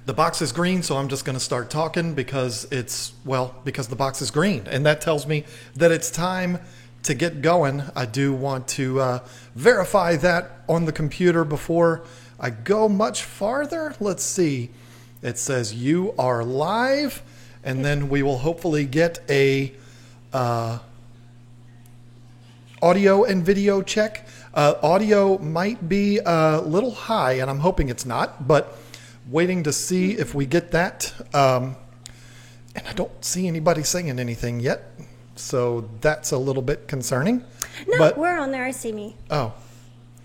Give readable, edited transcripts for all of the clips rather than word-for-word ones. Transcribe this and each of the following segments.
The box is green, so I'm just going to start talking because because the box is green. And that tells me that it's time to get going. I do want to verify that on the computer before I go much farther. Let's see. It says you are live, and then we will hopefully get a audio and video check. Audio might be a little high, and I'm hoping it's not, but waiting to see if we get that. And I don't see anybody saying anything yet, so that's a little bit concerning. No, but, we're on there. I see me. Oh.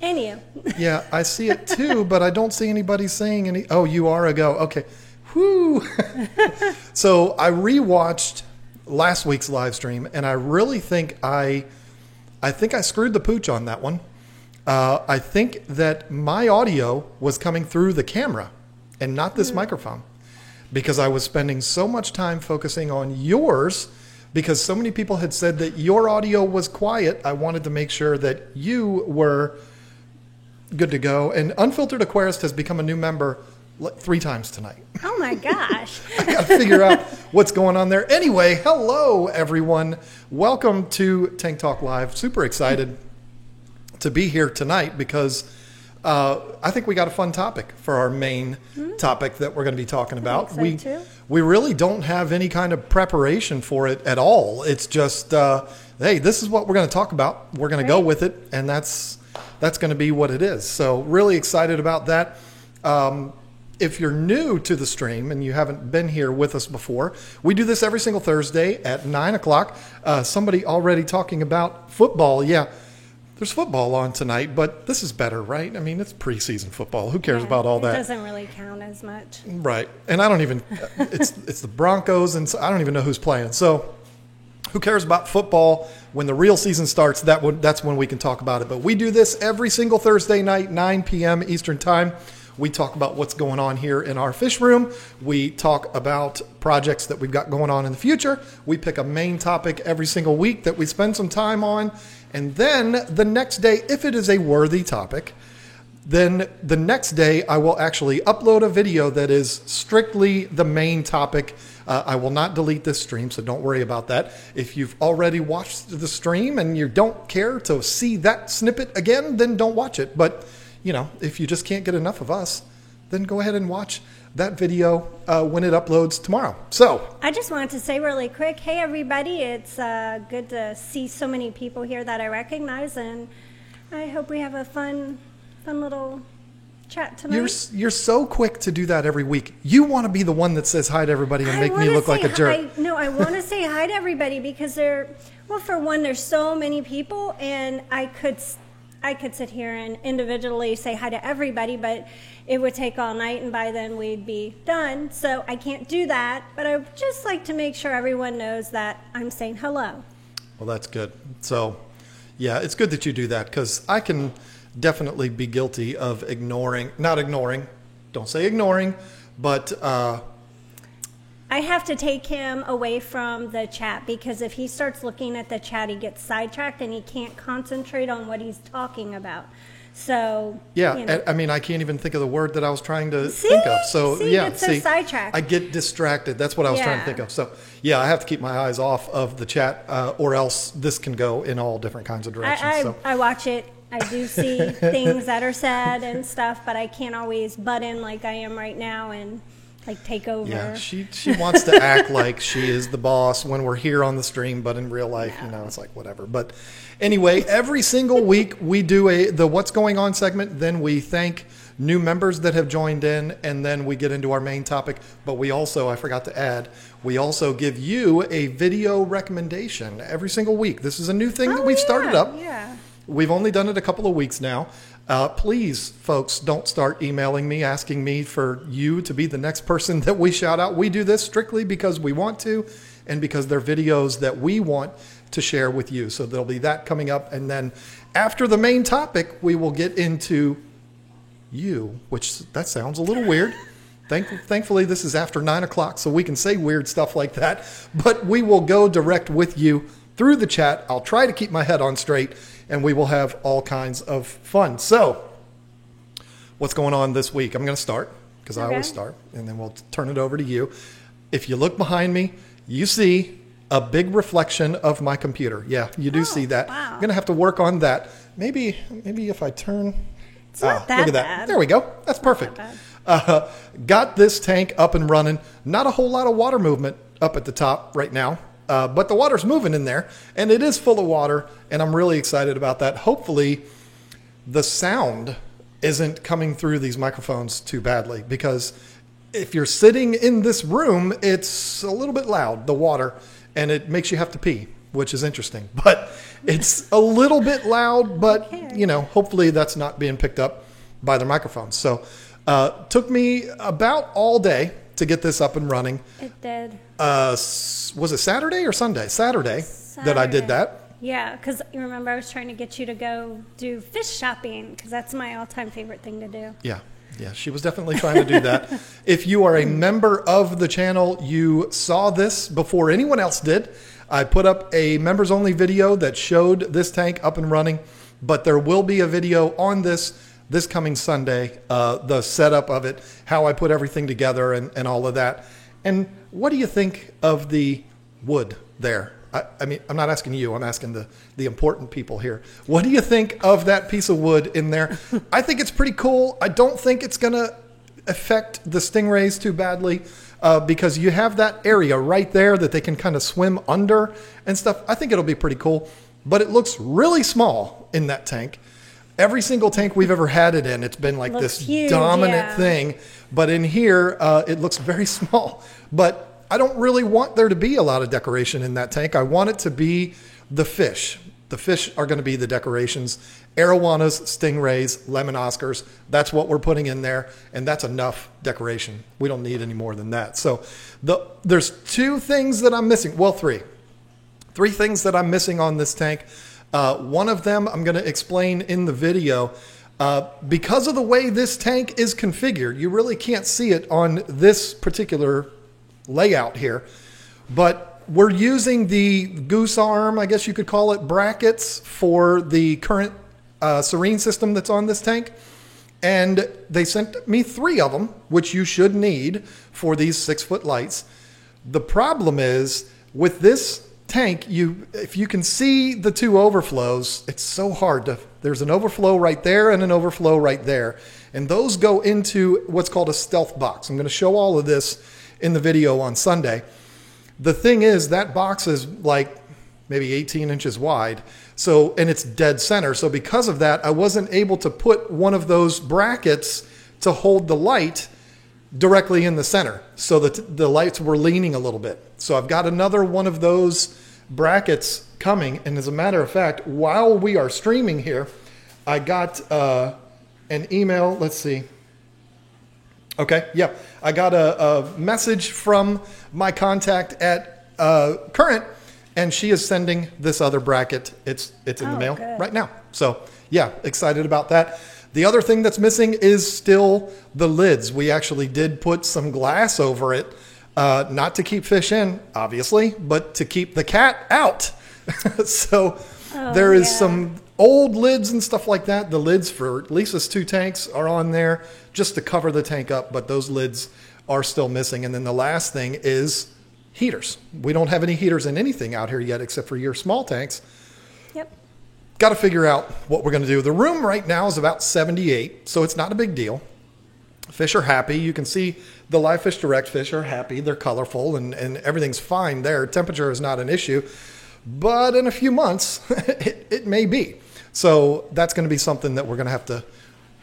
And you. Yeah, I see it too, but I don't see anybody saying any. Oh, you are a go. Okay. Whew. So I rewatched last week's live stream, and I really think I screwed the pooch on that one. I think that my audio was coming through the camera and not this microphone, because I was spending so much time focusing on yours, because so many people had said that your audio was quiet. I wanted to make sure that you were good to go. And Unfiltered Aquarist has become a new member 3 times tonight. Oh my gosh. I got to figure out what's going on there. Anyway, hello everyone. Welcome to Tank Talk Live. Super excited to be here tonight because I think we got a fun topic for our main topic that we're going to be talking about. We really don't have any kind of preparation for it at all. It's just, hey, this is what we're going to talk about. We're going to go with it, and that's going to be what it is. So really excited about that. If you're new to the stream and you haven't been here with us before, we do this every single Thursday at 9 o'clock. Somebody already talking about football. Yeah, there's football on tonight, but this is better, right? I mean, it's preseason football. Who cares about all that? It doesn't really count as much. Right. And I don't even, it's the Broncos, and so I don't even know who's playing. So who cares about football? When the real season starts, that's when we can talk about it. But we do this every single Thursday night, 9 p.m. Eastern Time. We talk about what's going on here in our fish room. We talk about projects that we've got going on in the future. We pick a main topic every single week that we spend some time on. And then the next day, if it is a worthy topic, then the next day I will actually upload a video that is strictly the main topic. I will not delete this stream, so don't worry about that. If you've already watched the stream and you don't care to see that snippet again, then don't watch it. But, you know, if you just can't get enough of us, then go ahead and watch that video when it uploads tomorrow. So I just wanted to say really quick, hey, everybody, it's good to see so many people here that I recognize, and I hope we have a fun little chat tonight. You're so quick to do that every week. You want to be the one that says hi to everybody and make me look like a jerk. I want to say hi to everybody because for one, there's so many people, and I could sit here and individually say hi to everybody, but it would take all night, and by then we'd be done. So I can't do that, but I would just like to make sure everyone knows that I'm saying hello. Well, that's good. So, yeah, it's good that you do that, because I can definitely be guilty of don't say ignoring, but I have to take him away from the chat, because if he starts looking at the chat, he gets sidetracked and he can't concentrate on what he's talking about. So yeah, you know. I mean, I can't even think of the word that I was trying to think of. So sidetracked. I get distracted. That's what I was trying to think of. So yeah, I have to keep my eyes off of the chat, or else this can go in all different kinds of directions. I watch it. I do see things that are said and stuff, but I can't always butt in like I am right now and like take over. Yeah, she wants to act like she is the boss when we're here on the stream, but in real life, it's like whatever. But anyway, every single week we do the What's Going On segment. Then we thank new members that have joined in, and then we get into our main topic. But we also, I forgot to add, we also give you a video recommendation every single week. This is a new thing that we've started up. Yeah. We've only done it a couple of weeks now. Please, folks, don't start emailing me asking me for you to be the next person that we shout out. We do this strictly because we want to, and because they're videos that we want to share with you. So there'll be that coming up. And then after the main topic, we will get into you, which that sounds a little weird. Thankfully, this is after 9 o'clock, so we can say weird stuff like that. But we will go direct with you through the chat. I'll try to keep my head on straight, and we will have all kinds of fun. So, what's going on this week? I'm going to start because I always start, and then we'll turn it over to you. If you look behind me, you see a big reflection of my computer. Yeah, you do see that. Wow. I'm going to have to work on that. Maybe if I turn... It's not that look at that. bad. There we go. That's perfect. Not Got this tank up and running. Not a whole lot of water movement up at the top right now, but the water's moving in there, and it is full of water, and I'm really excited about that. Hopefully, the sound isn't coming through these microphones too badly, because if you're sitting in this room, it's a little bit loud, the water, and it makes you have to pee, which is interesting. But it's a little bit loud, but hopefully that's not being picked up by the microphones. So took me about all day to get this up and running. It did. Was it Saturday or Sunday? Saturday that I did that. Yeah, because you remember I was trying to get you to go do fish shopping, because that's my all-time favorite thing to do. Yeah, she was definitely trying to do that. If you are a member of the channel, you saw this before anyone else did. I put up a members-only video that showed this tank up and running, but there will be a video on this coming Sunday, the setup of it, how I put everything together and all of that. And what do you think of the wood there? I mean, I'm not asking you. I'm asking the important people here. What do you think of that piece of wood in there? I think it's pretty cool. I don't think it's going to affect the stingrays too badly because you have that area right there that they can kind of swim under and stuff. I think it'll be pretty cool, but it looks really small in that tank. Every single tank we've ever had it in, it's been like this huge, dominant thing. But in here, it looks very small. But I don't really want there to be a lot of decoration in that tank. I want it to be the fish. The fish are going to be the decorations. Arowanas, stingrays, lemon Oscars. That's what we're putting in there. And that's enough decoration. We don't need any more than that. So there's two things that I'm missing. Well, three. Three things that I'm missing on this tank. One of them I'm going to explain in the video. Because of the way this tank is configured, you really can't see it on this particular layout here, but we're using the goose arm, I guess you could call it, brackets for the current Serene system that's on this tank. And they sent me 3 of them, which you should need for these 6-foot lights. The problem is with this tank, if you can see the 2 overflows, it's so hard to, there's an overflow right there and an overflow right there. And those go into what's called a stealth box. I'm going to show all of this in the video on Sunday. The thing is, that box is like maybe 18 inches wide. So, and it's dead center. So because of that, I wasn't able to put one of those brackets to hold the light directly in the center. So that the lights were leaning a little bit. So I've got another one of those brackets coming. And as a matter of fact, while we are streaming here, I got an email. Let's see. Okay, yeah. I got a message from my contact at Current, and she is sending this other bracket. It's in the mail right now. So, yeah, excited about that. The other thing that's missing is still the lids. We actually did put some glass over it, not to keep fish in, obviously, but to keep the cat out. So there is some old lids and stuff like that. The lids for Lisa's 2 tanks are on there just to cover the tank up, but those lids are still missing. And then the last thing is heaters. We don't have any heaters in anything out here yet except for your small tanks. Yep. Got to figure out what we're going to do. The room right now is about 78, so it's not a big deal. Fish are happy. You can see the Live Fish Direct fish are happy. They're colorful and everything's fine there. Temperature is not an issue. But in a few months, it may be. So that's going to be something that we're going to have to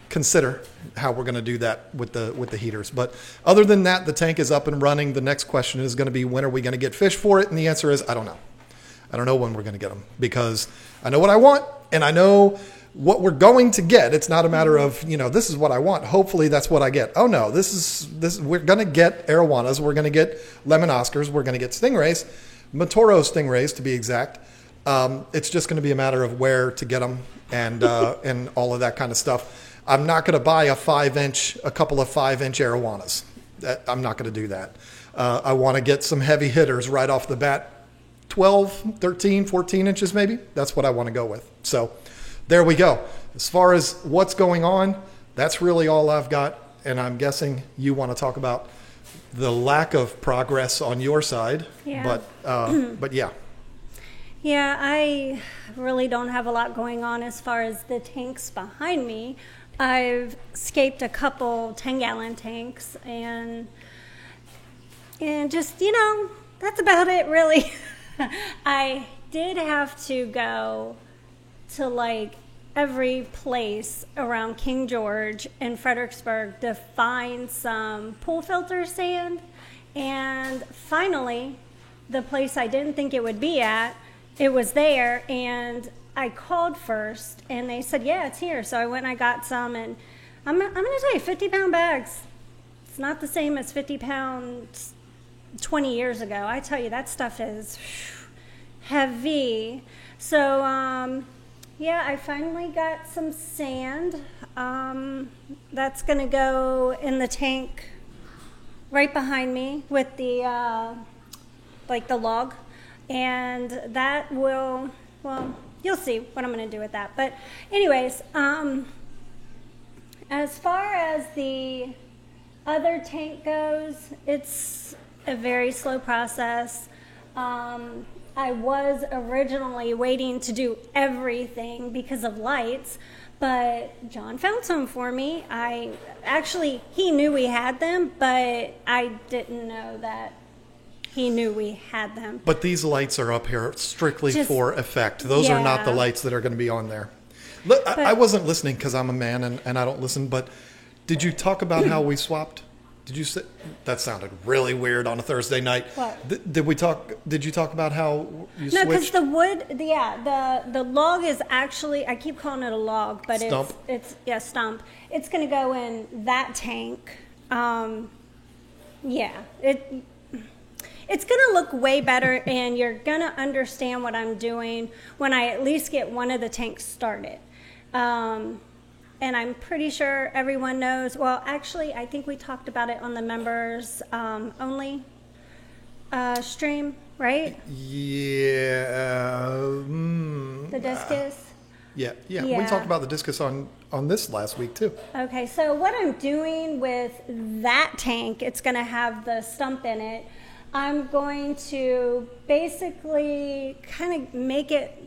consider how we're going to do that with the heaters. But other than that, the tank is up and running. The next question is going to be, when are we going to get fish for it? And the answer is, I don't know. I don't know when we're going to get them, because I know what I want and I know what we're going to get. It's not a matter of, this is what I want. Hopefully that's what I get. Oh no, we're going to get arowanas. We're going to get lemon Oscars. We're going to get stingrays, Matoro stingrays to be exact. It's just going to be a matter of where to get them and all of that kind of stuff. I'm not going to buy a couple of 5-inch arowanas. I'm not going to do that. I want to get some heavy hitters right off the bat. 12, 13, 14 inches maybe. That's what I want to go with. So there we go. As far as what's going on, that's really all I've got. and I'm guessing you want to talk about the lack of progress on your side. Yeah. But yeah. Yeah, I really don't have a lot going on as far as the tanks behind me. I've scaped a couple 10-gallon tanks and just, that's about it, really. I did have to go to like every place around King George and Fredericksburg to find some pool filter sand. And finally, the place I didn't think it would be at, it was there. And I called first and they said, yeah, it's here. So I went and I got some, and I'm going to tell you, 50-pound bags. It's not the same as 50 pounds 20 years ago. I tell you, that stuff is heavy. So, yeah, I finally got some sand. That's going to go in the tank right behind me with the, the log. And that will, you'll see what I'm going to do with that. But anyways, as far as the other tank goes, it's a very slow process. I was originally waiting to do everything because of lights, but John found some for me. He knew we had them, but I didn't know that he knew we had them. But these lights are up here strictly for effect. Those are not the lights that are going to be on there. Look, I wasn't listening because I'm a man and I don't listen, but did you talk about how we swapped? Did you say that sounded really weird on a Thursday night? What? Did you talk about how you No, because switched? the wood, the log is actually, I keep calling it a log, but Stump? it's stump. It's going to go in that tank. It's going to look way better, and you're going to understand what I'm doing when I at least get one of the tanks started. And I'm pretty sure everyone knows. Well, actually, I think we talked about it on the members only stream, right? Yeah. The discus. Yeah. We Yeah. talked about the discus on this last week too. Okay, so what I'm doing with that tank, it's going to have the stump in it. I'm going to basically kind of make it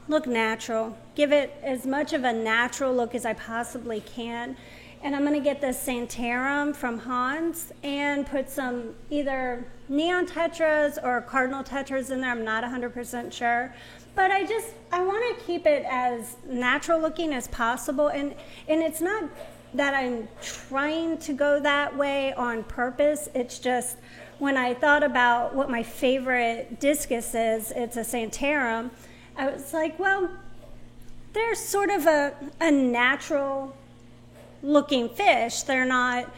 look natural, give it as much of a natural look as I possibly can. And I'm going to get the Santarum from Hans and put some either neon tetras or cardinal tetras in there. I'm not 100% sure. But I want to keep it as natural looking as possible. And it's not that I'm trying to go that way on purpose. It's just when I thought about what my favorite discus is, it's a Santarum. I was like, well, they're sort of a natural looking fish. They're not,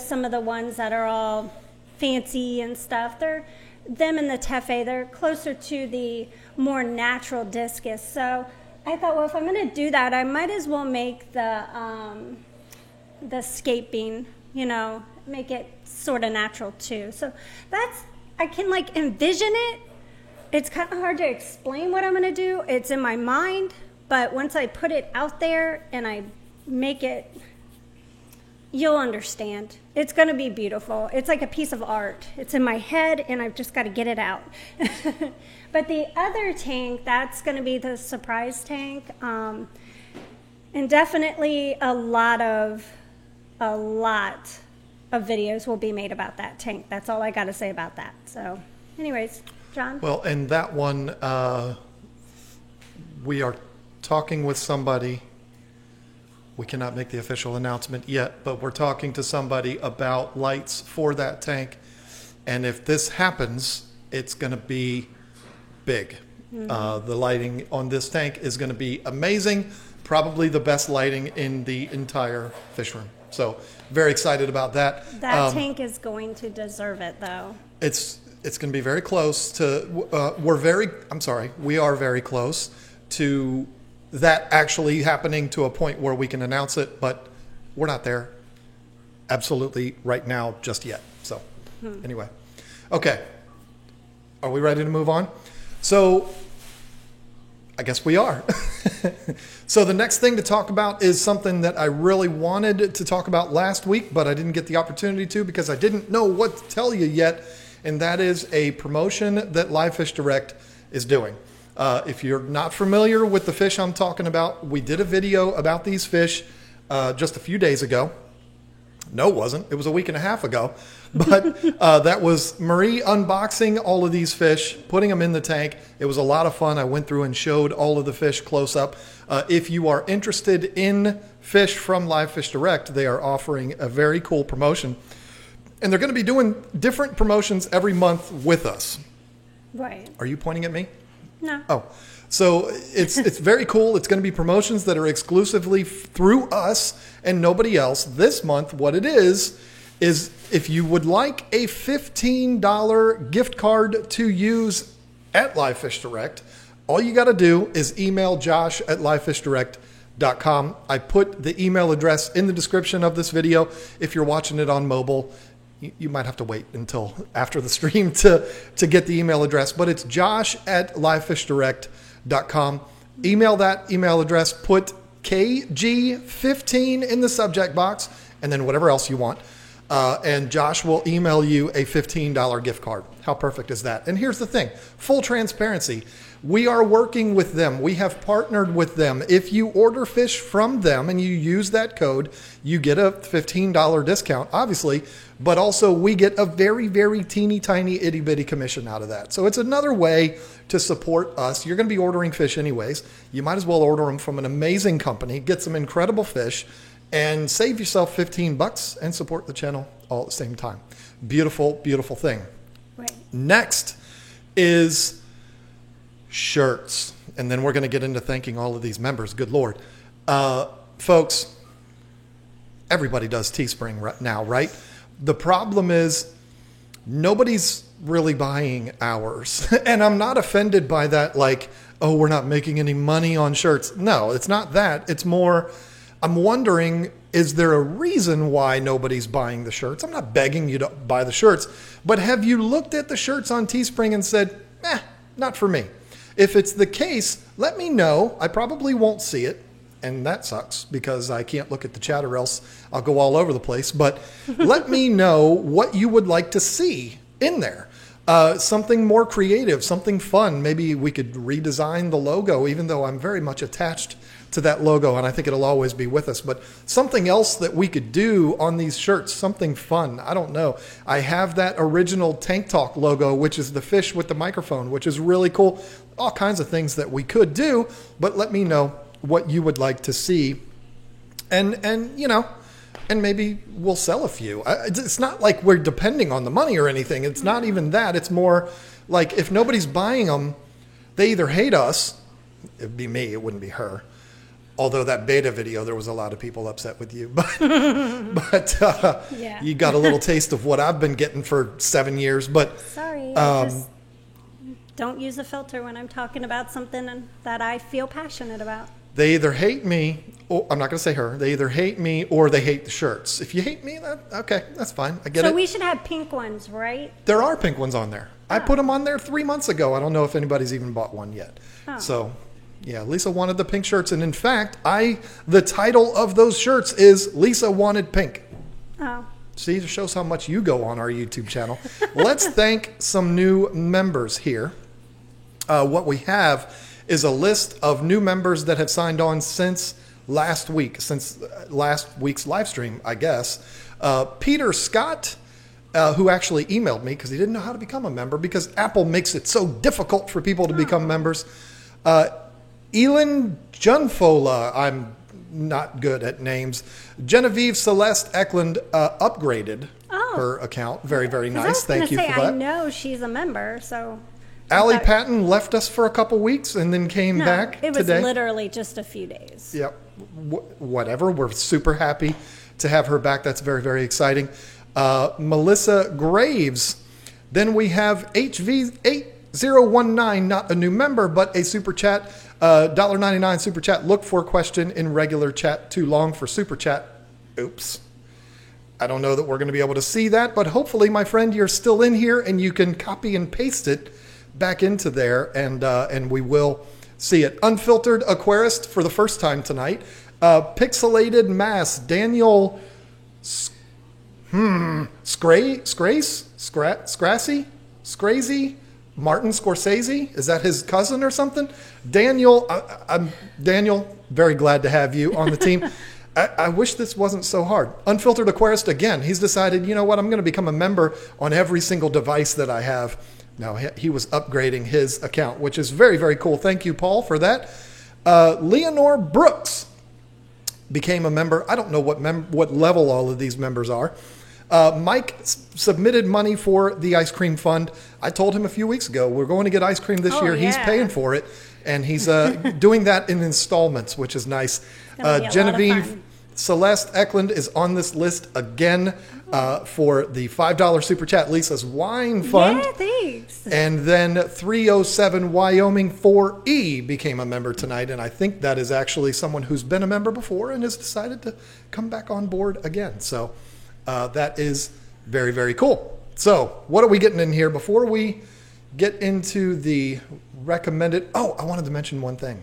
some of the ones that are all fancy and stuff. Them and the Tefe, they're closer to the more natural discus. So I thought, well, if I'm going to do that, I might as well make the scaping, make it sort of natural too. So I can envision it. It's kind of hard to explain what I'm going to do. It's in my mind, but once I put it out there and I make it, you'll understand. It's going to be beautiful. It's like a piece of art. It's in my head, and I've just got to get it out. But the other tank, that's going to be the surprise tank. And definitely a lot of videos will be made about that tank. That's all I got to say about that. So anyways, John? Well, and that one, we are talking with somebody. We cannot make the official announcement yet, but we're talking to somebody about lights for that tank. And if this happens, it's going to be big. Mm-hmm. The lighting on this tank is going to be amazing. Probably the best lighting in the entire fish room. So very excited about that. That tank is going to deserve it, though. It's going to be very close to, we are very close to that actually happening to a point where we can announce it, but we're not there absolutely right now just yet. So anyway, okay. Are we ready to move on? So I guess we are. So the next thing to talk about is something that I really wanted to talk about last week, but I didn't get the opportunity to because I didn't know what to tell you yet. And that is a promotion that Live Fish Direct is doing. If you're not familiar with the fish I'm talking about, we did a video about these fish just a few days ago. No, it wasn't. It was a week and a half ago. But that was Marie unboxing all of these fish, putting them in the tank. It was a lot of fun. I went through and showed all of the fish close up. If you are interested in fish from Live Fish Direct, they are offering a very cool promotion. And they're going to be doing different promotions every month with us. Right. Are you pointing at me? No. Oh, so it's very cool. It's going to be promotions that are exclusively through us and nobody else. This month, what it is if you would like a $15 gift card to use at Live Fish Direct, all you got to do is email josh@livefishdirect.com. I put the email address in the description of this video. If you're watching it on mobile, you might have to wait until after the stream to get the email address, but it's josh@livefishdirect.com. Email that email address, put KG15 in the subject box, and then whatever else you want. And Josh will email you a $15 gift card. How perfect is that? And here's the thing, full transparency. We are working with them. We have partnered with them. If you order fish from them and you use that code, you get a $15 discount, obviously, but also we get a very, very teeny tiny itty bitty commission out of that. So it's another way to support us. You're going to be ordering fish anyways. You might as well order them from an amazing company, get some incredible fish, and save yourself $15 and support the channel all at the same time. Beautiful, beautiful thing. Right. Next is shirts. And then we're going to get into thanking all of these members. Good Lord. Folks, everybody does Teespring right now, right? The problem is nobody's really buying ours. And I'm not offended by that, like, oh, we're not making any money on shirts. No, it's not that. It's more, I'm wondering, is there a reason why nobody's buying the shirts? I'm not begging you to buy the shirts, but have you looked at the shirts on Teespring and said, not for me? If it's the case, let me know. I probably won't see it, and that sucks because I can't look at the chat or else I'll go all over the place. But let me know what you would like to see in there. Something more creative, something fun. Maybe we could redesign the logo, even though I'm very much attached to that logo, and I think it'll always be with us. But something else that we could do on these shirts, something fun. I don't know. I have that original Tank Talk logo, which is the fish with the microphone, which is really cool. All kinds of things that we could do, but let me know what you would like to see. And you know, and maybe we'll sell a few. It's not like we're depending on the money or anything. It's not even that. It's more like if nobody's buying them, they either hate us. It'd be me. It wouldn't be her. Although that beta video, there was a lot of people upset with you. But Yeah. You got a little taste of what I've been getting for 7 years. But Sorry, I just don't use a filter when I'm talking about something that I feel passionate about. they either hate me, or I'm not going to say her. They either hate me or they hate the shirts. If you hate me, okay, that's fine. I get it. So we should have pink ones, right? There are pink ones on there. I put them on there 3 months ago. I don't know if anybody's even bought one yet. Oh. So, yeah, Lisa wanted the pink shirts. And in fact, the title of those shirts is Lisa Wanted Pink. Oh. See, it shows how much you go on our YouTube channel. Let's thank some new members here. What we have is a list of new members that have signed on since last week, since last week's live stream, I guess. Peter Scott, who actually emailed me because he didn't know how to become a member because Apple makes it so difficult for people to become members. Elin Junfola, I'm not good at names. Genevieve Celeste Eklund upgraded her account. Very, very nice. Thank you for that. I know she's a member, so... Allie Patton left us for a couple weeks and then came back today. It was literally just a few days. Yep. Whatever. We're super happy to have her back. That's very, very exciting. Melissa Graves. Then we have HV8019, not a new member, but a super chat. $1.99 super chat. Look for question in regular chat. Too long for super chat. Oops. I don't know that we're going to be able to see that, but hopefully, my friend, you're still in here and you can copy and paste it back into there, and we will see it. Unfiltered Aquarist for the first time tonight. Pixelated Mass, Daniel Scrazy, Martin Scorsese. Is that his cousin or something? Daniel, I'm Daniel, very glad to have you on the team. I wish this wasn't so hard. Unfiltered Aquarist, again, he's decided, you know what, I'm going to become a member on every single device that I have. Now, he was upgrading his account, which is very, very cool. Thank you, Paul, for that. Leonore Brooks became a member. I don't know what level all of these members are. Mike submitted money for the ice cream fund. I told him a few weeks ago, we're going to get ice cream this year. Yeah. He's paying for it, and he's doing that in installments, which is nice. Genevieve Celeste Eklund is on this list again for the $5 Super Chat Lisa's Wine Fund. Yeah, thanks. And then 307 Wyoming 4E became a member tonight, and I think that is actually someone who's been a member before and has decided to come back on board again. So that is very, very cool. So what are we getting in here before we get into the recommended? Oh, I wanted to mention one thing.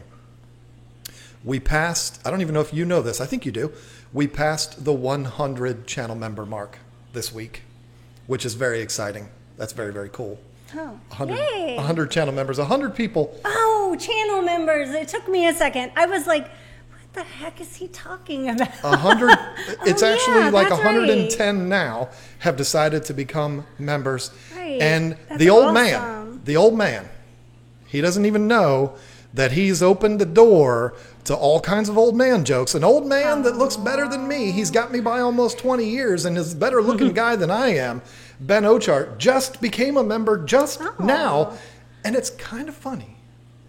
We passed, I don't even know if you know this, I think you do. We passed the 100 channel member mark this week, which is very exciting. That's very, very cool. Oh, 100 channel members, 100 people. Oh, channel members. It took me a second. I was like, what the heck is he talking about? 100, it's actually like that's 110 right. now have decided to become members. Right. And That's the old awesome. man, he doesn't even know that he's opened the door to all kinds of old man jokes. An old man that looks better than me. He's got me by almost 20 years and is a better looking guy than I am. Ben Ochart just became a member just now. And it's kind of funny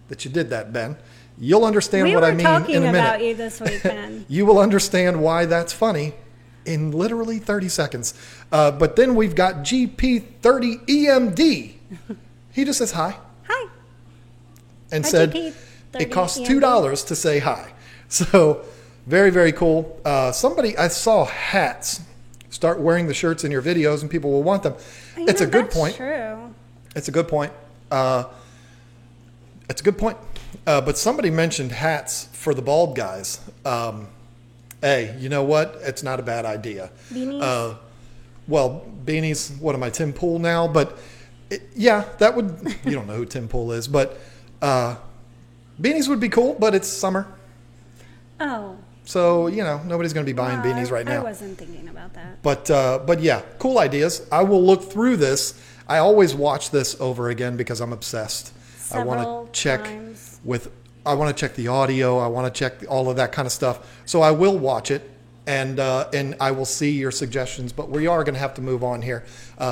that you did that, Ben. You'll understand what I mean in a minute. We were talking about you this week, Ben. You will understand why that's funny in literally 30 seconds. But then we've got GP30EMD. He just says hi. Hi. And Hi, said GP30 it costs $2 to say hi. So very, very cool. Somebody, I saw hats. Start wearing the shirts in your videos and people will want them. It's a good point. True. It's a good point. It's a good point. But somebody mentioned hats for the bald guys. Hey, you know what? It's not a bad idea. Beanies? Well, beanies, what am I, Tim Pool now? But yeah, that would, you don't know who Tim Pool is, but beanies would be cool, but it's summer. Oh. So, you know, nobody's going to be buying beanies right now. I wasn't thinking about that. But yeah, cool ideas. I will look through this. I always watch this over again because I'm obsessed. I want to check I want to check the audio. I want to check all of that kind of stuff. So I will watch it and I will see your suggestions. But we are going to have to move on here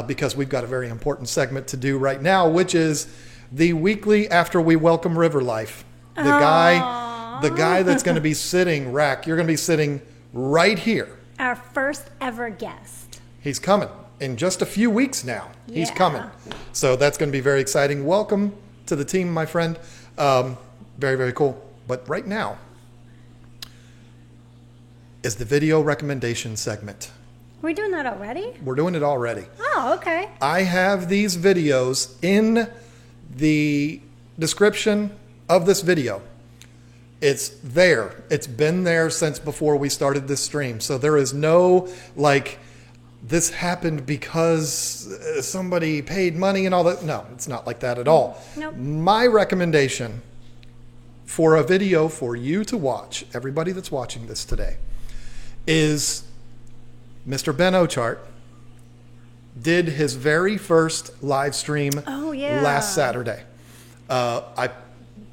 because we've got a very important segment to do right now, which is the weekly after we welcome River Life. The guy that's going to be sitting, Rack, you're going to be sitting right here. Our first ever guest. He's coming in just a few weeks now. He's Yeah. coming. So that's going to be very exciting. Welcome to the team, my friend. Very, very cool. But right now is the video recommendation segment. Are we doing that already? We're doing it already. Oh, okay. I have these videos in the description of this video. It's there. It's been there since before we started this stream. So there is no like this happened because somebody paid money and all that. No, it's not like that at all. Nope. My recommendation for a video for you to watch, everybody that's watching this today, is Mr. Ben Ochart did his very first live stream last Saturday. I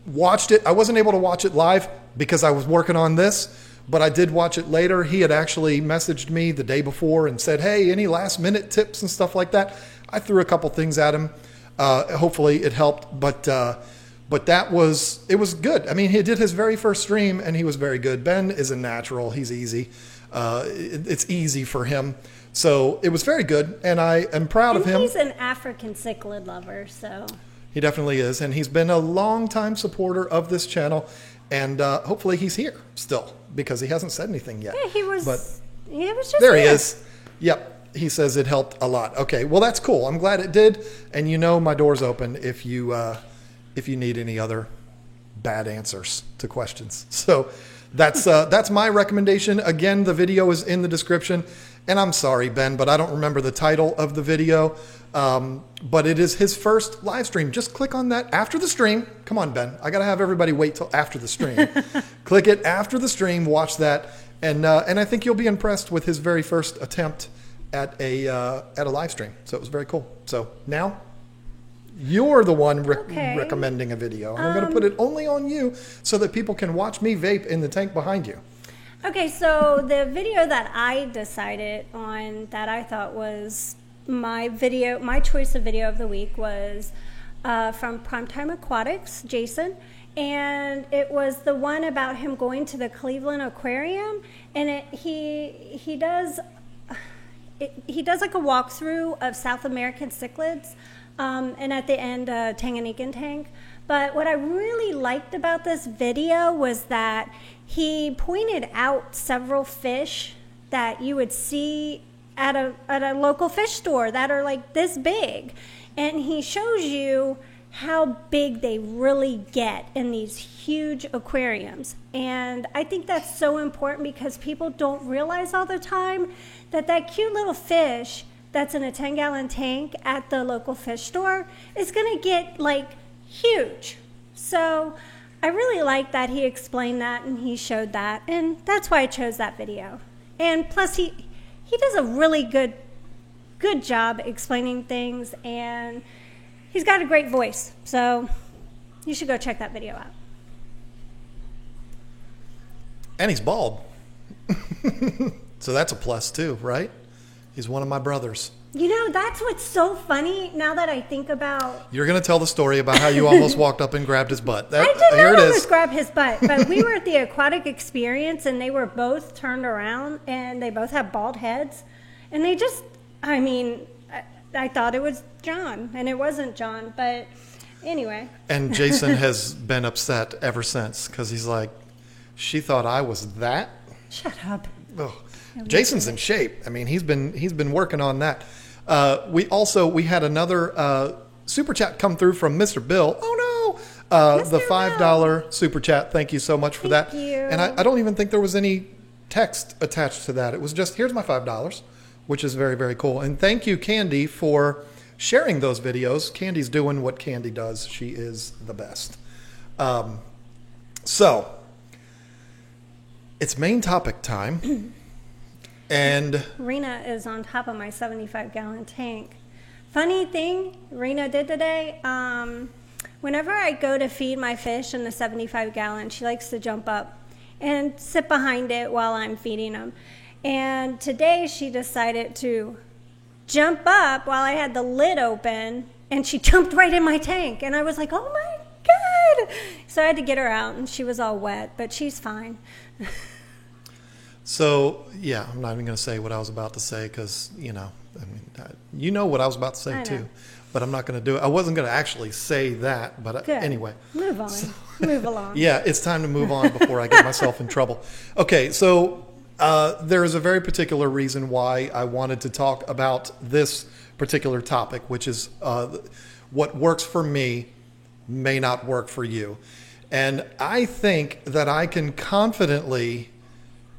watched it. I wasn't able to watch it live because I was working on this, but I did watch it later. He had actually messaged me the day before and said, hey, any last minute tips and stuff like that. I threw a couple things at him. Hopefully it helped, but it was good. I mean, he did his very first stream and he was very good. Ben is a natural. He's easy. It's easy for him. So it was very good, and I am proud of him. He's an African cichlid lover, so. He definitely is, and he's been a long-time supporter of this channel, and hopefully he's here still, because he hasn't said anything yet. Yeah, he was just there here. He is. Yep, he says it helped a lot. Okay, well, that's cool. I'm glad it did, and you know my door's open if you need any other bad answers to questions. So that's my recommendation. Again, the video is in the description. And I'm sorry, Ben, but I don't remember the title of the video. But it is his first live stream. Just click on that after the stream. Come on, Ben. I got to have everybody wait till after the stream. Click it after the stream. Watch that. And I think you'll be impressed with his very first attempt at a live stream. So it was very cool. So now you're the one recommending a video. I'm going to put it only on you so that people can watch me vape in the tank behind you. Okay, so the video that I decided on that I thought was my choice of video of the week was from Primetime Aquatics, Jason. And it was the one about him going to the Cleveland Aquarium. And he does like a walkthrough of South American cichlids. And at the end, Tanganyikan tank. But what I really liked about this video was that he pointed out several fish that you would see at a local fish store that are like this big. And he shows you how big they really get in these huge aquariums. And I think that's so important because people don't realize all the time that cute little fish that's in a 10-gallon tank at the local fish store is going to get like huge. So I really like that he explained that and he showed that, and that's why I chose that video. And plus he does a really good job explaining things, and he's got a great voice. So you should go check that video out. And he's bald. So that's a plus too, right? He's one of my brothers. You know, that's what's so funny now that I think about... You're going to tell the story about how you almost walked up and grabbed his butt. I did not almost grab his butt, but we were at the Aquatic Experience, and they were both turned around, and they both have bald heads. And they just, I thought it was John, and it wasn't John, but anyway. And Jason has been upset ever since, because he's like, she thought I was that? Shut up. Ugh. Jason's in shape. I mean, he's been working on that. We had another super chat come through from Mr. Bill. Oh no, the $5 super chat. Thank you so much for that. Thank you. And I don't even think there was any text attached to that. It was just, here's my $5, which is very, very cool. And thank you, Candy, for sharing those videos. Candy's doing what Candy does. She is the best. So it's main topic time. And Rena is on top of my 75-gallon tank. Funny thing Rena did today, whenever I go to feed my fish in the 75-gallon, she likes to jump up and sit behind it while I'm feeding them. And today she decided to jump up while I had the lid open, and she jumped right in my tank. And I was like, oh my God. So I had to get her out, and she was all wet, but she's fine. So, yeah, I'm not even going to say what I was about to say because, you know what I was about to say too. But I'm not going to do it. I wasn't going to actually say that, but anyway. Move on. Move along. Yeah, it's time to move on before I get myself in trouble. Okay, so there is a very particular reason why I wanted to talk about this particular topic, which is what works for me may not work for you. And I think that I can confidently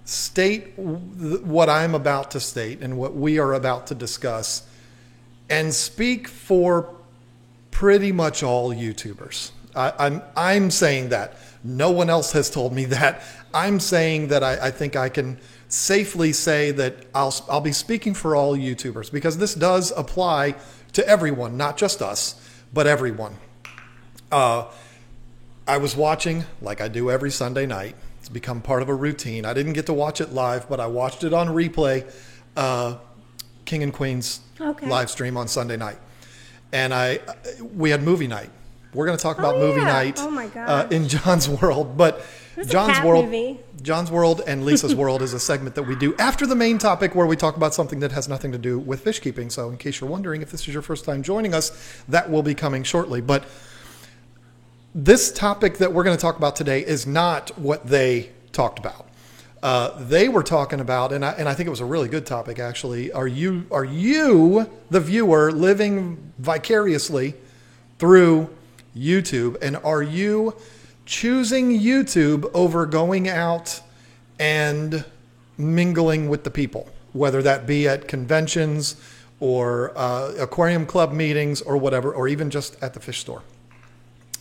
state what I'm about to state and what we are about to discuss and speak for pretty much all YouTubers. I'm saying that. No one else has told me that. I'm saying that I think I can safely say that I'll be speaking for all YouTubers because this does apply to everyone, not just us, but everyone. I was watching, like I do every Sunday night. It's become part of a routine. I didn't get to watch it live, but I watched it on replay, King and Queen's live stream on Sunday night. And we had movie night. We're going to talk about movie night in John's World. But John's World and Lisa's World is a segment that we do after the main topic where we talk about something that has nothing to do with fish keeping. So in case you're wondering if this is your first time joining us, that will be coming shortly. But this topic that we're going to talk about today is not what they talked about. They were talking about, and I think it was a really good topic actually. Are you the viewer living vicariously through YouTube, and are you choosing YouTube over going out and mingling with the people, whether that be at conventions or aquarium club meetings or whatever, or even just at the fish store.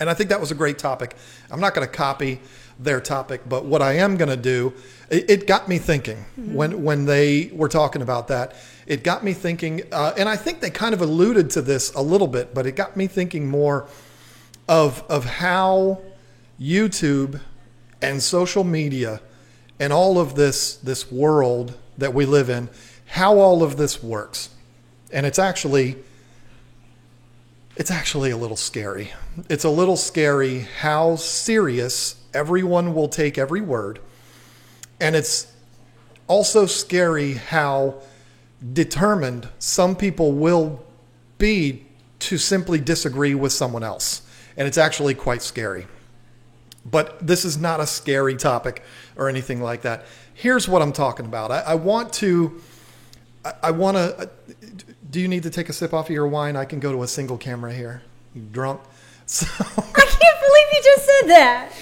And I think that was a great topic. I'm not going to copy their topic, but what I am going to do, it got me thinking when they were talking about that. It got me thinking, and I think they kind of alluded to this a little bit, but it got me thinking more of how YouTube and social media and all of this world that we live in, how all of this works. And it's actually a little scary. It's a little scary how serious everyone will take every word. And it's also scary how determined some people will be to simply disagree with someone else. And it's actually quite scary. But this is not a scary topic or anything like that. Here's what I'm talking about. I want to, do you need to take a sip off of your wine? I can go to a single camera here. You drunk? So I can't believe you just said that.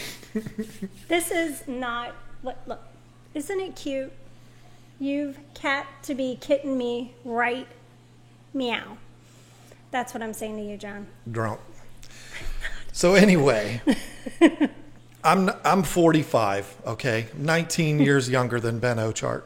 This is not, look, isn't it cute? You've cat to be kitten me right, meow. That's what I'm saying to you, John. Drunk. So anyway, I'm 45, okay? 19 years younger than Ben Ochart.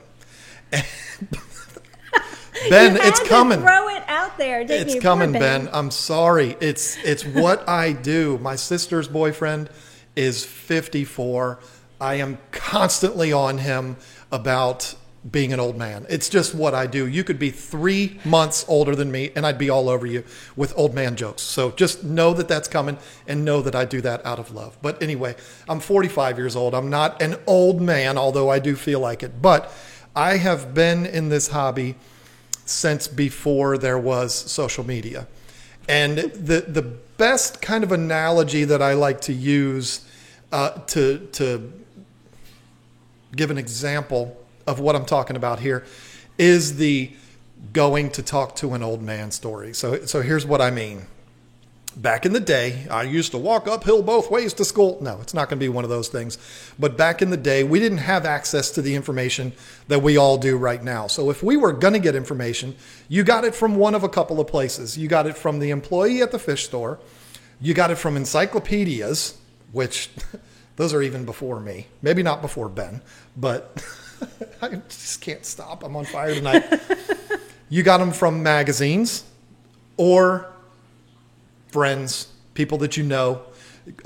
Ben, it's coming. Throw it out there, didn't you? It's coming, Ben. I'm sorry. It's what I do. My sister's boyfriend is 54. I am constantly on him about being an old man. It's just what I do. You could be 3 months older than me and I'd be all over you with old man jokes. So just know that that's coming and know that I do that out of love. But anyway, I'm 45 years old. I'm not an old man, although I do feel like it. But I have been in this hobby since before there was social media. And the best kind of analogy that I like to use to give an example of what I'm talking about here is the going to talk to an old man story. So here's what I mean. Back in the day, I used to walk uphill both ways to school. No, it's not going to be one of those things. But back in the day, we didn't have access to the information that we all do right now. So if we were going to get information, you got it from one of a couple of places. You got it from the employee at the fish store. You got it from encyclopedias, which those are even before me. Maybe not before Ben, but I just can't stop. I'm on fire tonight. You got them from magazines or friends, people that you know,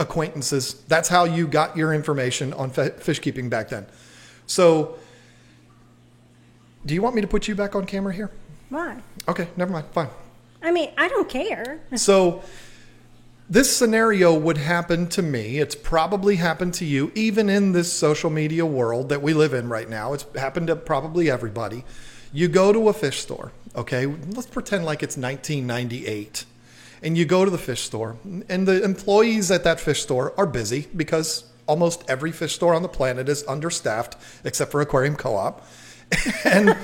acquaintances. That's how you got your information on fish keeping back then. So do you want me to put you back on camera here? Why? Okay, never mind. Fine. I mean, I don't care. So this scenario would happen to me. It's probably happened to you, even in this social media world that we live in right now. It's happened to probably everybody. You go to a fish store, okay? Let's pretend like it's 1998. And you go to the fish store, and the employees at that fish store are busy because almost every fish store on the planet is understaffed, except for Aquarium Co-op. And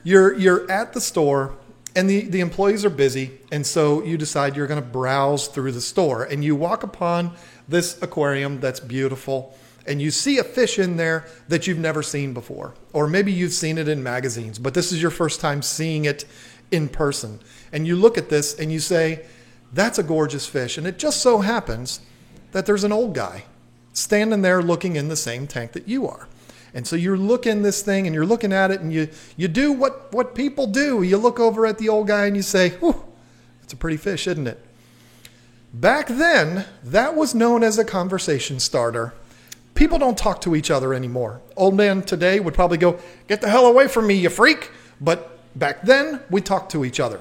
you're at the store, and the employees are busy, and so you decide you're going to browse through the store, and you walk upon this aquarium that's beautiful, and you see a fish in there that you've never seen before, or maybe you've seen it in magazines, but this is your first time seeing it in person. And you look at this and you say, that's a gorgeous fish. And it just so happens that there's an old guy standing there looking in the same tank that you are. And so you're looking this thing and you're looking at it and you do what people do. You look over at the old guy and you say, whew, it's a pretty fish, isn't it? Back then, that was known as a conversation starter. People don't talk to each other anymore. Old man today would probably go, get the hell away from me, you freak. But back then, we talked to each other.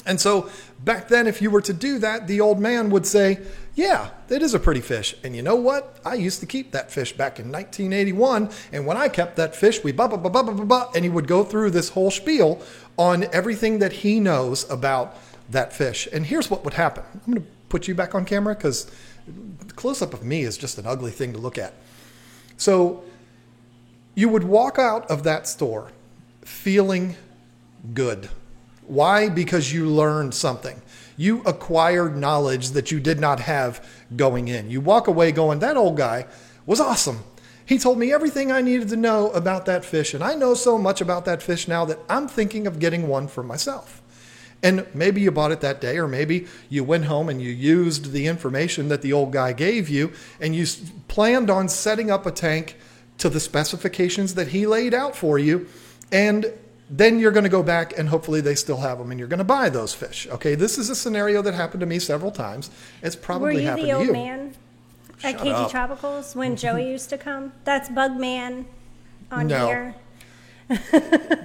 And so back then, if you were to do that, the old man would say, yeah, that is a pretty fish. And you know what? I used to keep that fish back in 1981. And when I kept that fish, we blah, blah, blah, blah, blah, blah. And he would go through this whole spiel on everything that he knows about that fish. And here's what would happen. I'm going to put you back on camera because the close-up of me is just an ugly thing to look at. So you would walk out of that store feeling good. Why? Because you learned something. You acquired knowledge that you did not have going in. You walk away going, that old guy was awesome. He told me everything I needed to know about that fish. And I know so much about that fish now that I'm thinking of getting one for myself. And maybe you bought it that day, or maybe you went home and you used the information that the old guy gave you, and you planned on setting up a tank to the specifications that he laid out for you. And then you're going to go back and hopefully they still have them and you're going to buy those fish. Okay, this is a scenario that happened to me several times. It's probably happened to you. Were you the old man at KG Tropicals when Joey used to come? That's Bugman on here.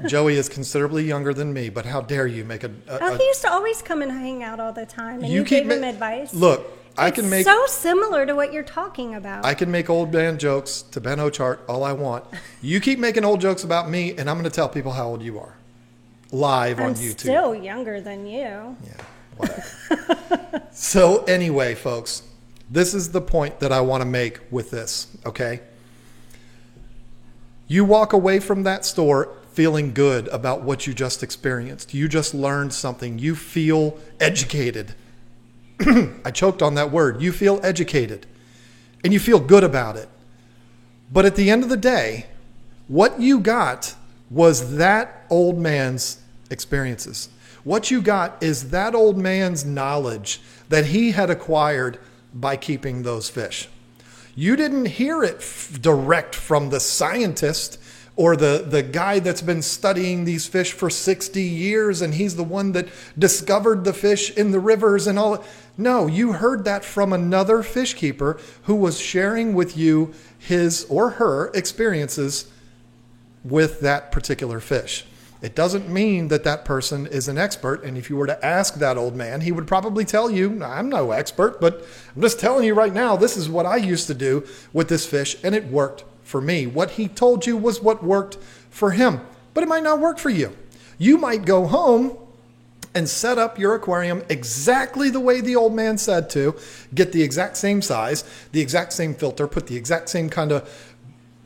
Joey is considerably younger than me, but how dare you make he used to always come and hang out all the time, and you gave him advice. Look, it's so similar to what you're talking about. I can make old man jokes to Ben Ochart all I want. You keep making old jokes about me, and I'm going to tell people how old you are. Live on YouTube. I'm still younger than you. Yeah, whatever. So anyway, folks, this is the point that I want to make with this, okay? You walk away from that store feeling good about what you just experienced. You just learned something. You feel educated. I choked on that word. You feel educated and you feel good about it. But at the end of the day, what you got was that old man's experiences. What you got is that old man's knowledge that he had acquired by keeping those fish. You didn't hear it direct from the scientist or the guy that's been studying these fish for 60 years and he's the one that discovered the fish in the rivers and all. No, you heard that from another fish keeper who was sharing with you his or her experiences with that particular fish. It doesn't mean that that person is an expert. And if you were to ask that old man, he would probably tell you, I'm no expert, but I'm just telling you right now, this is what I used to do with this fish and it worked for me. What he told you was what worked for him, but it might not work for you. You might go home and set up your aquarium exactly the way the old man said to, get the exact same size, the exact same filter, put the exact same kind of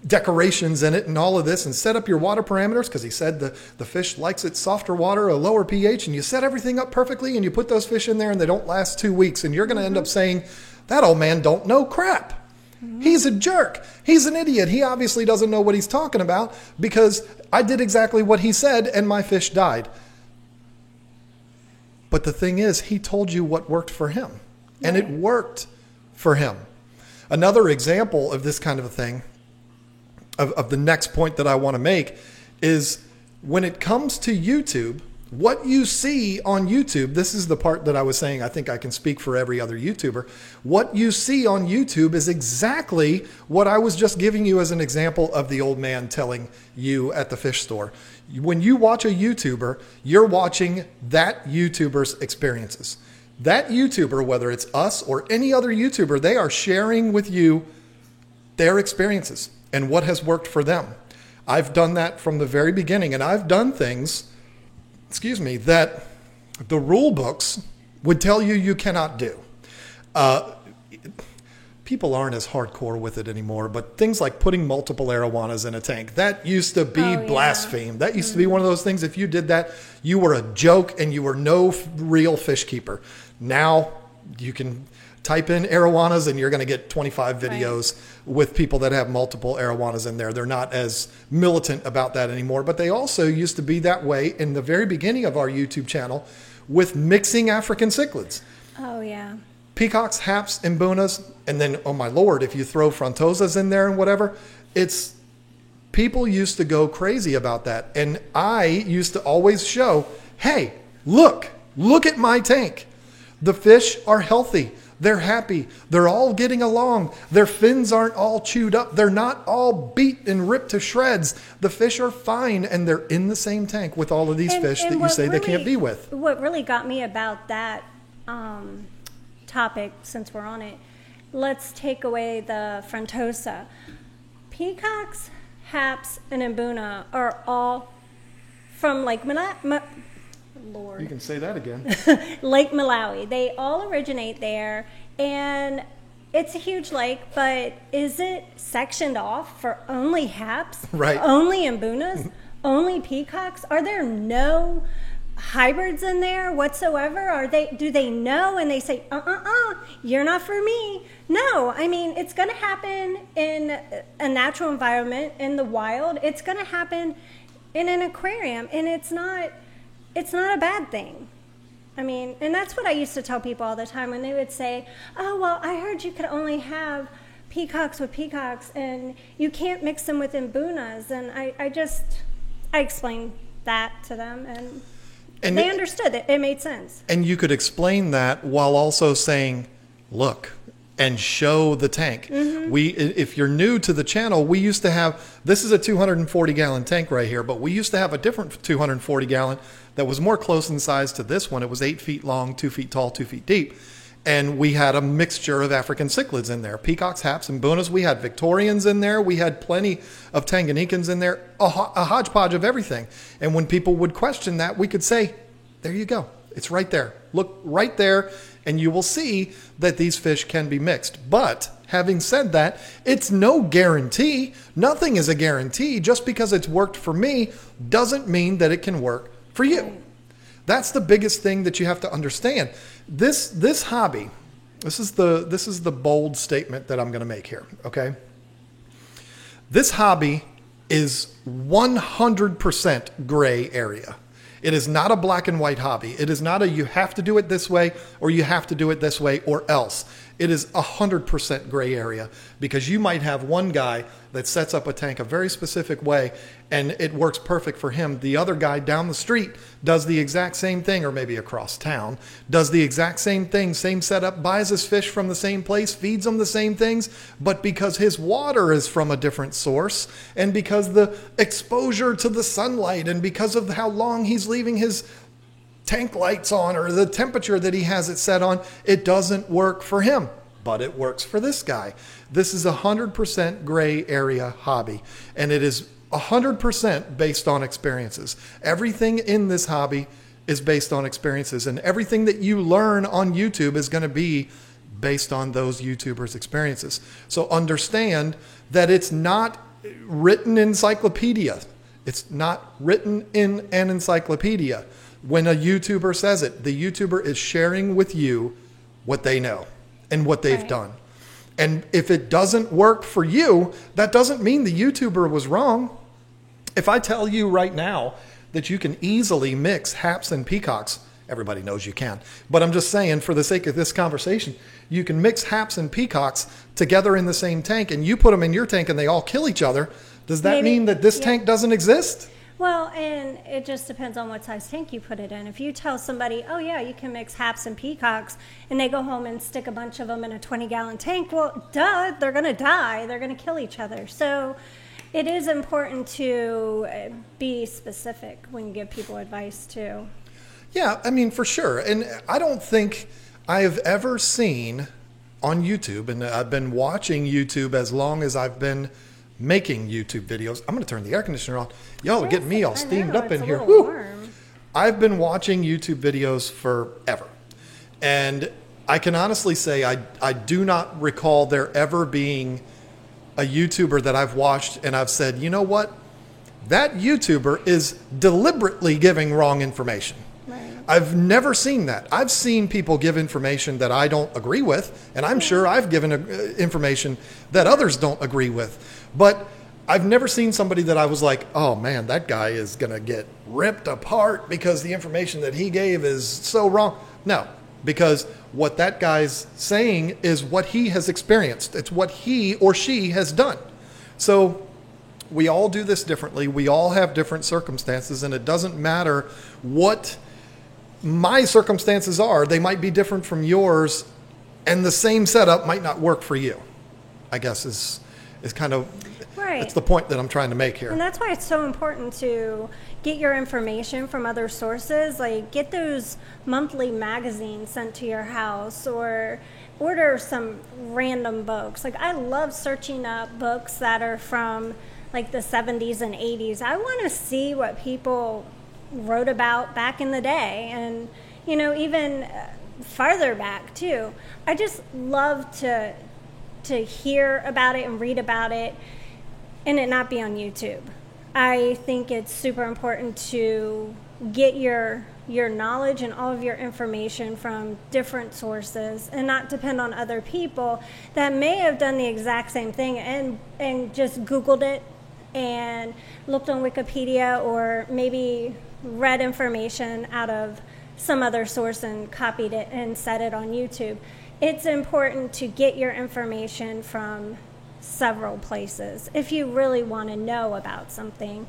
decorations in it and all of this, and set up your water parameters because he said the fish likes it softer water, a lower pH, and you set everything up perfectly and you put those fish in there and they don't last 2 weeks and you're going to end up saying, that old man don't know crap. He's a jerk. He's an idiot. He obviously doesn't know what he's talking about because I did exactly what he said and my fish died. But the thing is, he told you what worked for him and it worked for him. Another example of this kind of a thing, of the next point that I want to make, is when it comes to YouTube, what you see on YouTube, this is the part that I was saying, I think I can speak for every other YouTuber. What you see on YouTube is exactly what I was just giving you as an example of the old man telling you at the fish store. When you watch a YouTuber, you're watching that YouTuber's experiences. That YouTuber, whether it's us or any other YouTuber, they are sharing with you their experiences and what has worked for them. I've done that from the very beginning, and I've done things, that the rule books would tell you you cannot do. People aren't as hardcore with it anymore, but things like putting multiple arowanas in a tank, that used to be blaspheme. That used to be one of those things, if you did that, you were a joke and you were no real fish keeper. Now you can type in arowanas and you're going to get 25 videos with people that have multiple arowanas in there. They're not as militant about that anymore, but they also used to be that way in the very beginning of our YouTube channel with mixing African cichlids. Oh, yeah. Peacocks, haps, and mbunas, and then, oh my Lord, if you throw frontosas in there and whatever, people used to go crazy about that. And I used to always show, hey, look at my tank. The fish are healthy. They're happy. They're all getting along. Their fins aren't all chewed up. They're not all beat and ripped to shreds. The fish are fine, and they're in the same tank with all of these fish that you say they can't be with. What really got me about that topic, since we're on it, let's take away the frontosa. Peacocks, haps, and mbuna are all from Lake Lord. You can say that again. Lake Malawi. They all originate there, and it's a huge lake, but is it sectioned off for only haps? Right. Only mbunas? Only peacocks? Are there no hybrids in there whatsoever? Do they know and they say, you're not for me? No, I mean, it's going to happen in a natural environment, in the wild. It's going to happen in an aquarium, and it's not a bad thing. I mean, and that's what I used to tell people all the time when they would say, oh, well, I heard you could only have peacocks with peacocks and you can't mix them with imbunas. And I explained that to them, and they understood it. It made sense. And you could explain that while also saying, look, and show the tank. Mm-hmm. If you're new to the channel, we used to have, this is a 240-gallon tank right here, but we used to have a different 240-gallon that was more close in size to this one. It was 8 feet long, 2 feet tall, 2 feet deep. And we had a mixture of African cichlids in there, peacocks, haps, and mbunas. We had Victorians in there. We had plenty of Tanganyikans in there, a hodgepodge of everything. And when people would question that, we could say, there you go. It's right there. Look right there, and you will see that these fish can be mixed. But having said that, it's no guarantee. Nothing is a guarantee. Just because it's worked for me doesn't mean that it can work for you. That's the biggest thing that you have to understand. This hobby, this is the bold statement that I'm going to make here, okay? This hobby is 100% gray area. It is not a black and white hobby. It is not a you have to do it this way or you have to do it this way or else. It is 100% gray area, because you might have one guy that sets up a tank a very specific way and it works perfect for him. The other guy down the street does the exact same thing, or maybe across town, does the exact same thing, same setup, buys his fish from the same place, feeds them the same things, but because his water is from a different source, and because the exposure to the sunlight, and because of how long he's leaving his tank lights on, or the temperature that he has it set on, it doesn't work for him, but it works for this guy. This is 100% gray area hobby, and it is 100% based on experiences. Everything in this hobby is based on experiences, and everything that you learn on YouTube is going to be based on those YouTubers' experiences. So understand that it's not written encyclopedia. It's not written in an encyclopedia. When a YouTuber says it, the YouTuber is sharing with you what they know and what they've done. And if it doesn't work for you, that doesn't mean the YouTuber was wrong. If I tell you right now that you can easily mix haps and peacocks, everybody knows you can. But I'm just saying, for the sake of this conversation, you can mix haps and peacocks together in the same tank, and you put them in your tank and they all kill each other. Does that mean that this tank doesn't exist? Well, and it just depends on what size tank you put it in. If you tell somebody, oh yeah, you can mix haps and peacocks, and they go home and stick a bunch of them in a 20-gallon tank, well, duh, they're going to die. They're going to kill each other. So it is important to be specific when you give people advice too. Yeah, I mean, for sure. And I don't think I have ever seen on YouTube, and I've been watching YouTube as long as I've been making YouTube videos. I'm going to turn the air conditioner on. Y'all are getting me all steamed up in here. Warm. I've been watching YouTube videos forever. And I can honestly say I do not recall there ever being a YouTuber that I've watched and I've said, you know what? That YouTuber is deliberately giving wrong information. Right. I've never seen that. I've seen people give information that I don't agree with, and I'm sure I've given information that others don't agree with. But I've never seen somebody that I was like, oh man, that guy is going to get ripped apart because the information that he gave is so wrong. No, because what that guy's saying is what he has experienced. It's what he or she has done. So we all do this differently. We all have different circumstances, and it doesn't matter what my circumstances are. They might be different from yours, and the same setup might not work for you, I guess is kind of, that's the point that I'm trying to make here. And that's why it's so important to get your information from other sources. Like, get those monthly magazines sent to your house, or order some random books. Like, I love searching up books that are from like the 70s and 80s. I want to see what people wrote about back in the day, and even farther back too. I just love to hear about it and read about it, and it not be on YouTube. I think it's super important to get your your knowledge and all of your information from different sources and not depend on other people that may have done the exact same thing and just Googled it and looked on Wikipedia or maybe read information out of some other source and copied it and set it on YouTube. It's important to get your information from several places if you really want to know about something.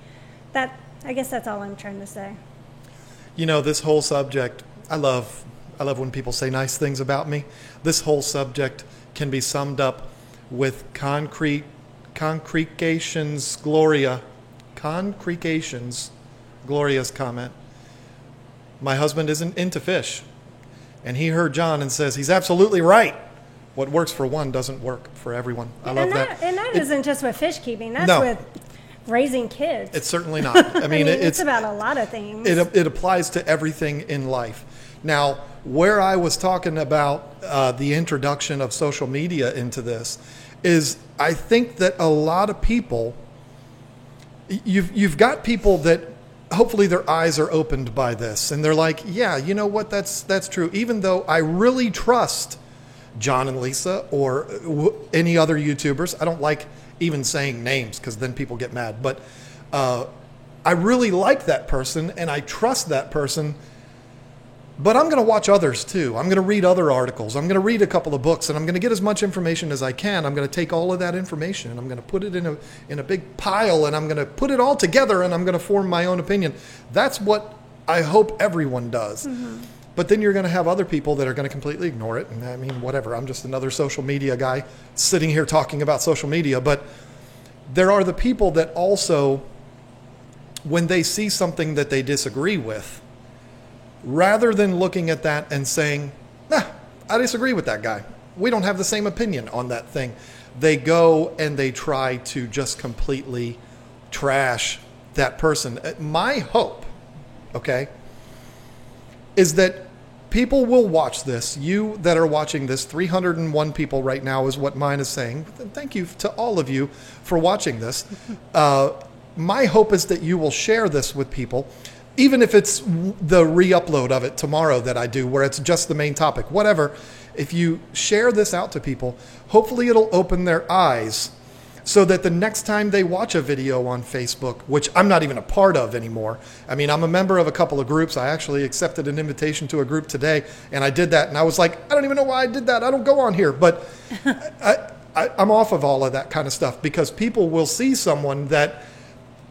I guess that's all I'm trying to say. You know, this whole subject, I love when people say nice things about me. This whole subject can be summed up with Concrecations Gloria's comment. My husband isn't into fish, and he heard John and says he's absolutely right. What works for one doesn't work for everyone. I love that. And that isn't just with fish keeping. That's with raising kids. It's certainly not. I mean, it's about a lot of things. It applies to everything in life. Now, where I was talking about the introduction of social media into this is I think that a lot of people, you've got people that hopefully their eyes are opened by this, and they're like, yeah, you know what, that's true. Even though I really trust John and Lisa or any other YouTubers, I don't like even saying names because then people get mad, but I really like that person and I trust that person, but I'm going to watch others too. I'm going to read other articles. I'm going to read a couple of books, and I'm going to get as much information as I can. I'm going to take all of that information and I'm going to put it in a big pile, and I'm going to put it all together, and I'm going to form my own opinion. That's what I hope everyone does. Mm-hmm. But then you're going to have other people that are going to completely ignore it. And I mean, whatever. I'm just another social media guy sitting here talking about social media. But there are the people that also, when they see something that they disagree with, rather than looking at that and saying, I disagree with that guy, we don't have the same opinion on that thing, they go and they try to just completely trash that person. My hope, okay, is that people will watch this. You that are watching this, 301 people right now is what mine is saying. Thank you to all of you for watching this. My hope is that you will share this with people, even if it's the re-upload of it tomorrow that I do, where it's just the main topic, whatever. If you share this out to people, hopefully it'll open their eyes so that the next time they watch a video on Facebook, which I'm not even a part of anymore. I mean, I'm a member of a couple of groups. I actually accepted an invitation to a group today, and I did that, and I was like, I don't even know why I did that. I don't go on here. But I'm off of all of that kind of stuff, because people will see someone that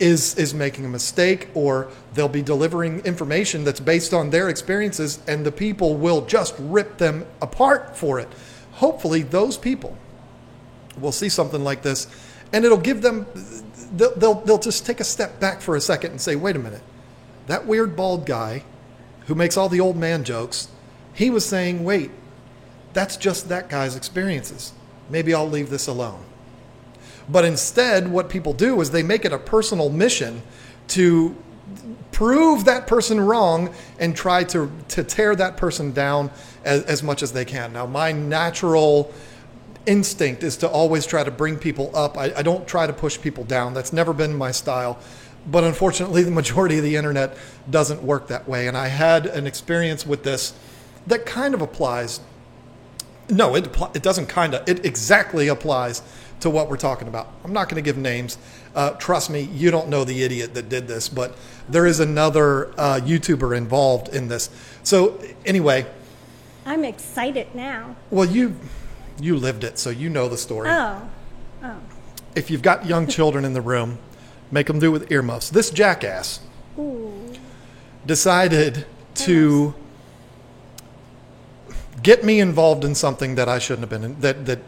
is making a mistake, or they'll be delivering information that's based on their experiences, and the people will just rip them apart for it. Hopefully those people will see something like this, and it'll give them, they'll just take a step back for a second and say, wait a minute, that weird bald guy who makes all the old man jokes, he was saying, wait, that's just that guy's experiences. Maybe I'll leave this alone. But instead, what people do is they make it a personal mission to prove that person wrong and try to tear that person down as much as they can. Now, my natural instinct is to always try to bring people up. I don't try to push people down. That's never been my style. But unfortunately, the majority of the internet doesn't work that way. And I had an experience with this that kind of applies. No, it doesn't kind of. It exactly applies to what we're talking about. I'm not going to give names. Trust me, you don't know the idiot that did this, but there is another YouTuber involved in this. So anyway. I'm excited now. Well, you lived it, so you know the story. Oh. If you've got young children in the room, make them do it with earmuffs. This jackass decided to get me involved in something that I shouldn't have been in, that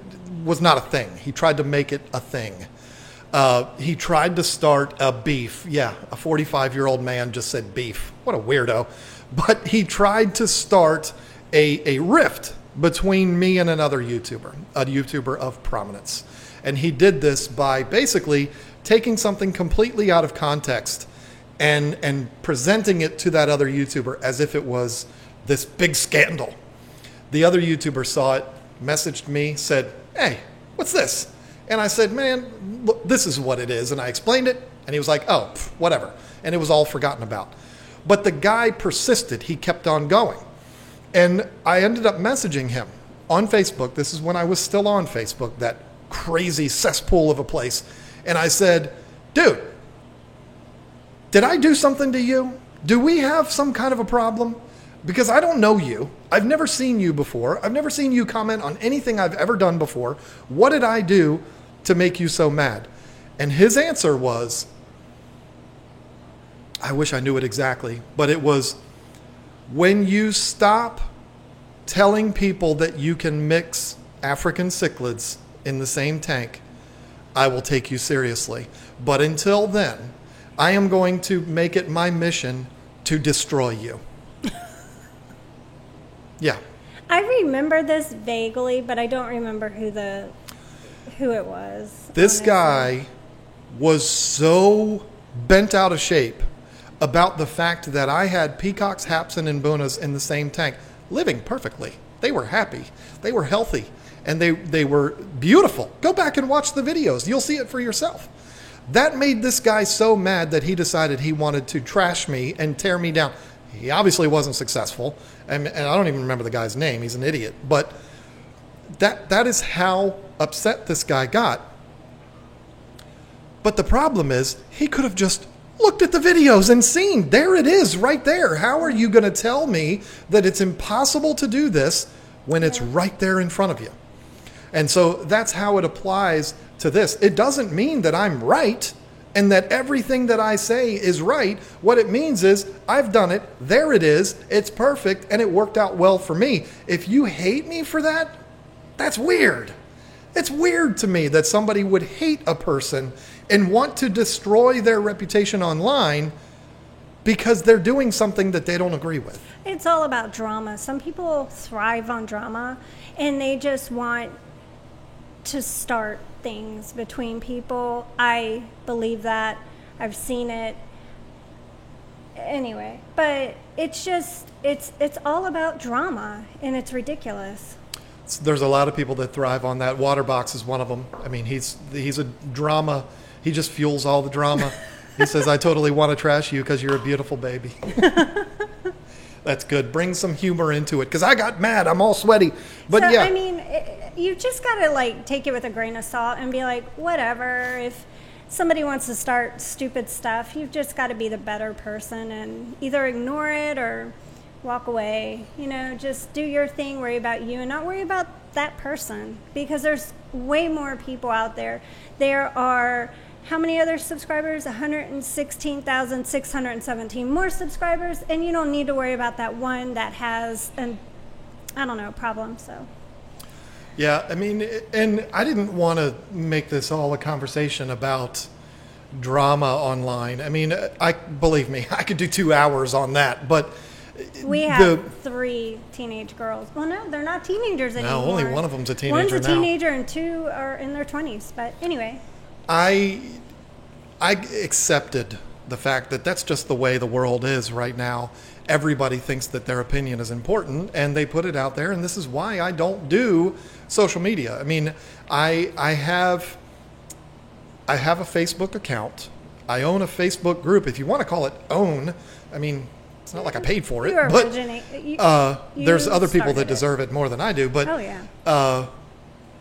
was not a thing. He tried to make it a thing. He tried to start a beef. Yeah, a 45-year-old man just said beef. What a weirdo. But he tried to start a rift between me and another YouTuber, a YouTuber of prominence. And he did this by basically taking something completely out of context and presenting it to that other YouTuber as if it was this big scandal. The other YouTuber saw it, messaged me, said, "Hey, what's this?" And I said, "Man, look, this is what it is." And I explained it, and he was like, "Oh, whatever." And it was all forgotten about. But the guy persisted. He kept on going. And I ended up messaging him on Facebook. This is when I was still on Facebook, that crazy cesspool of a place. And I said, dude, did I do something to you? Do we have some kind of a problem? Because I don't know you. I've never seen you before. I've never seen you comment on anything I've ever done before. What did I do to make you so mad? And his answer was, I wish I knew it exactly, but it was, when you stop telling people that you can mix African cichlids in the same tank, I will take you seriously. But until then, I am going to make it my mission to destroy you. Yeah. I remember this vaguely, but I don't remember who it was. This honestly. guy was so bent out of shape about the fact that I had peacocks, haps, and mbunas in the same tank, living perfectly. They were happy. They were healthy. And they were beautiful. Go back and watch the videos. You'll see it for yourself. That made this guy so mad that he decided he wanted to trash me and tear me down. He obviously wasn't successful. And I don't even remember the guy's name. He's an idiot. But that is how upset this guy got. But the problem is, he could have just looked at the videos and seen, there it is right there. How are you going to tell me that it's impossible to do this when it's right there in front of you? And so that's how it applies to this. It doesn't mean that I'm right and that everything that I say is right. What it means is, I've done it, there it is, it's perfect, and it worked out well for me. If you hate me for that, that's weird. It's weird to me that somebody would hate a person and want to destroy their reputation online because they're doing something that they don't agree with. It's all about drama. Some people thrive on drama, and they just want to start things between people. I believe that. I've seen it. Anyway, but it's just, it's all about drama, and it's ridiculous. There's a lot of people that thrive on that. Waterbox is one of them. I mean, he's a drama. He just fuels all the drama. He says, I totally want to trash you because you're a beautiful baby. That's good. Bring some humor into it because I got mad. I'm all sweaty. But so, yeah. I mean, you just got to like take it with a grain of salt and be like, whatever. If somebody wants to start stupid stuff, you've just got to be the better person and either ignore it or walk away. You know, just do your thing, worry about you, and not worry about that person, because there's way more people out there. There are, how many other subscribers? 116,617 more subscribers, and you don't need to worry about that one that has an, I don't know, problem. So Yeah, I mean, and I didn't want to make this all a conversation about drama online. I mean, believe me, I could do 2 hours on that, but we have 3 teenage girls. Well, no, they're not teenagers anymore. No, only one of them's a teenager now. One's a teenager and 2 are in their 20s. But anyway. I accepted the fact that that's just the way the world is right now. Everybody thinks that their opinion is important, and they put it out there, and this is why I don't do social media. I mean, I have a Facebook account. I own a Facebook group, if you want to call it own. I mean, it's not like I paid for it, but there's other people that deserve it more than I do. But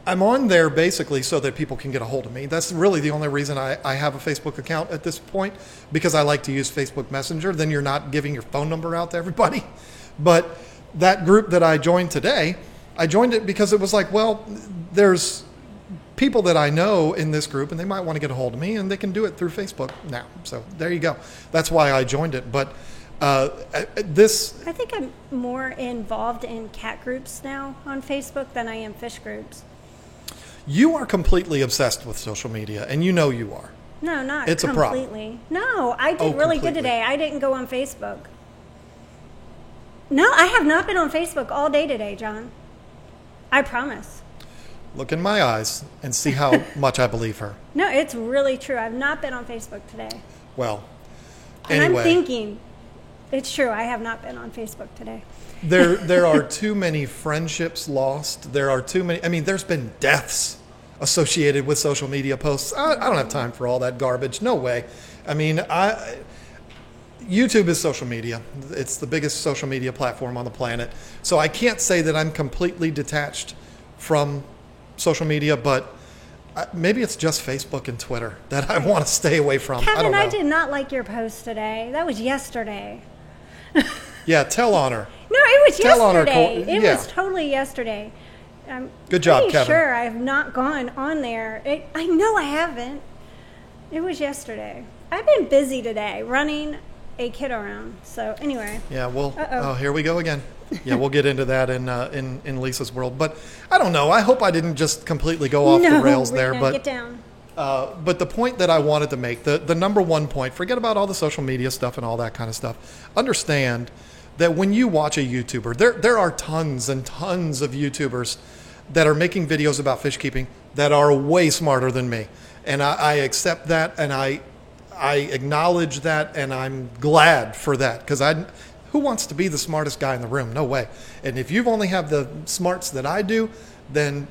I'm on there basically so that people can get a hold of me. That's really the only reason I have a Facebook account at this point, because I like to use Facebook Messenger. Then you're not giving your phone number out to everybody. But that group that I joined today, I joined it because it was like, well, there's people that I know in this group, and they might want to get a hold of me, and they can do it through Facebook now. So there you go. That's why I joined it. But I think I'm more involved in cat groups now on Facebook than I am fish groups. You are completely obsessed with social media, and you know you are. No, not it's completely. A problem. No, I did really good today. I didn't go on Facebook. No, I have not been on Facebook all day today, John. I promise. Look in my eyes and see how much I believe her. No, it's really true. I've not been on Facebook today. Well, and anyway. I'm thinking, it's true. I have not been on Facebook today. There are too many friendships lost. There are too many. I mean, there's been deaths associated with social media posts. I don't have time for all that garbage. No way. I mean, YouTube is social media. It's the biggest social media platform on the planet. So I can't say that I'm completely detached from social media, but maybe it's just Facebook and Twitter that I want to stay away from. I don't Kevin, know. I did not like your post today. That was yesterday. Yeah, tell on her. No, it was Tell on her, yesterday. Col- It yeah. was totally yesterday. I'm Good job, pretty Kevin. sure I have not gone on there. I know I haven't. It was yesterday. I've been busy today running a kid around. So anyway. Yeah, well, Uh-oh. here we go again. Yeah, we'll get into that in Lisa's world. But I don't know. I hope I didn't just completely go off the rails there. Rena, But get down. But the point that I wanted to make, the number one point, forget about all the social media stuff and all that kind of stuff. Understand that when you watch a YouTuber, there are tons and tons of YouTubers that are making videos about fish keeping that are way smarter than me. And I accept that, and I acknowledge that, and I'm glad for that, because who wants to be the smartest guy in the room? No way. And if you only have the smarts that I do, then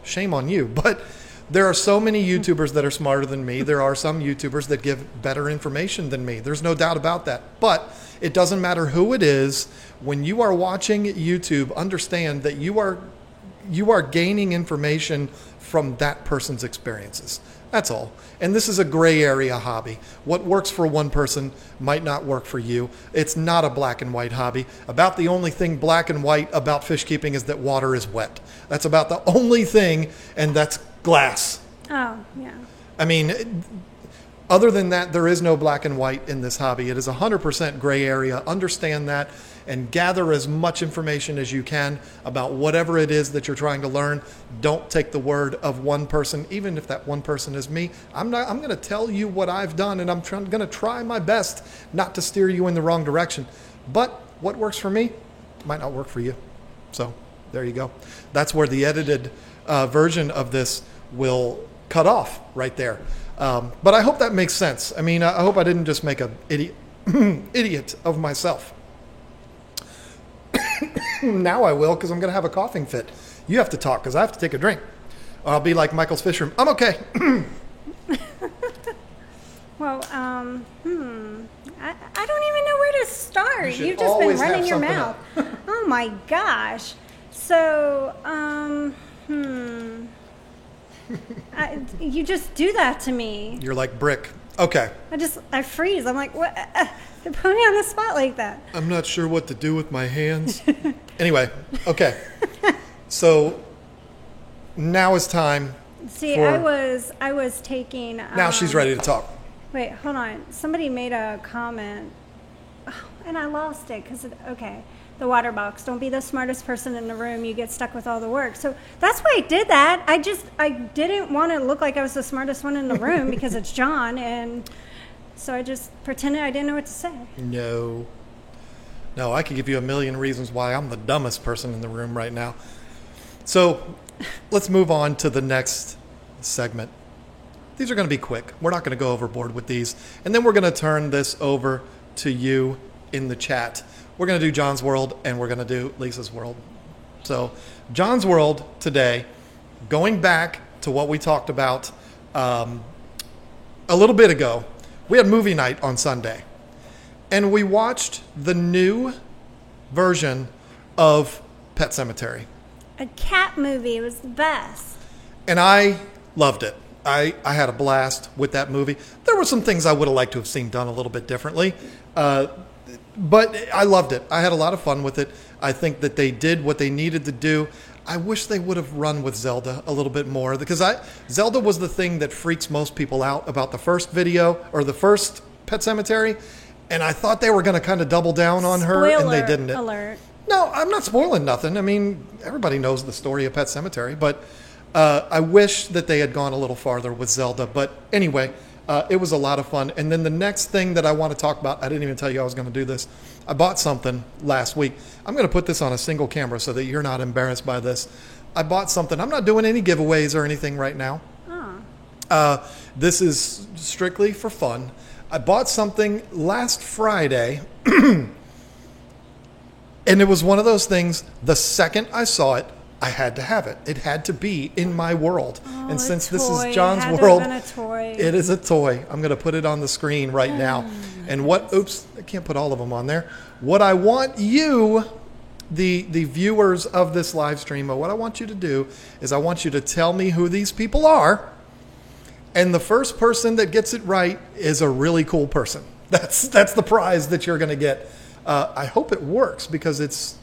shame on you. But there are so many YouTubers that are smarter than me. There are some YouTubers that give better information than me. There's no doubt about that. But it doesn't matter who it is. When you are watching YouTube, understand that you are gaining information from that person's experiences. That's all. And this is a gray area hobby. What works for one person might not work for you. It's not a black and white hobby. About the only thing black and white about fish keeping is that water is wet. That's about the only thing, and that's glass. Oh, yeah. I mean, other than that, there is no black and white in this hobby. It is 100% gray area. Understand that and gather as much information as you can about whatever it is that you're trying to learn. Don't take the word of one person, even if that one person is me. I'm going to tell you what I've done, and I'm going to try my best not to steer you in the wrong direction. But what works for me might not work for you. So there you go. That's where the edited version of this will cut off right there. But I hope that makes sense. I mean, I hope I didn't just make an idiot of myself. Now I will, because I'm going to have a coughing fit. You have to talk, because I have to take a drink. Or I'll be like Michael's fish room. I'm okay. Well, I don't even know where to start. should You've just been always have running your something mouth. Oh my gosh. So, you just do that to me. You're like brick. Okay. I freeze. I'm like, what? They put me on the spot like that. I'm not sure what to do with my hands. Anyway, okay. So now is time. See, for- I was taking. Now she's ready to talk. Wait, hold on. Somebody made a comment, and I lost it because okay. The water box. Don't be the smartest person in the room. You get stuck with all the work. So that's why I did that. I didn't want to look like I was the smartest one in the room because it's John, and so I just pretended I didn't know what to say. No, I could give you a million reasons why I'm the dumbest person in the room right now. So let's move on to the next segment. These are going to be quick. We're not going to go overboard with these. And then we're going to turn this over to you in the chat. We're going to do John's World, and we're going to do Lisa's World. So John's World today, going back to what we talked about a little bit ago, we had movie night on Sunday, and we watched the new version of Pet Sematary. A cat movie. It was the best. And I loved it. I had a blast with that movie. There were some things I would have liked to have seen done a little bit differently. But I loved it. I had a lot of fun with it. I think that they did what they needed to do. I wish they would have run with Zelda a little bit more, because Zelda was the thing that freaks most people out about the first video or the first Pet Sematary, and I thought they were going to kind of double down on her, and they didn't. Alert. No, I'm not spoiling nothing. I mean, everybody knows the story of Pet Sematary, but I wish that they had gone a little farther with Zelda. But anyway, it was a lot of fun. And then the next thing that I want to talk about, I didn't even tell you I was going to do this. I bought something last week. I'm going to put this on a single camera so that you're not embarrassed by this. I bought something. I'm not doing any giveaways or anything right now. Oh. This is strictly for fun. I bought something last Friday, and it was one of those things, the second I saw it, I had to have it. It had to be in my world. Oh, and since this toy. is John's Had to have world, been a toy. it is a toy. I'm going to put it on the screen right now. And oops, I can't put all of them on there. What I want you, the viewers of this live stream, what I want you to do is I want you to tell me who these people are. And the first person that gets it right is a really cool person. That's the prize that you're going to get. I hope it works because it's...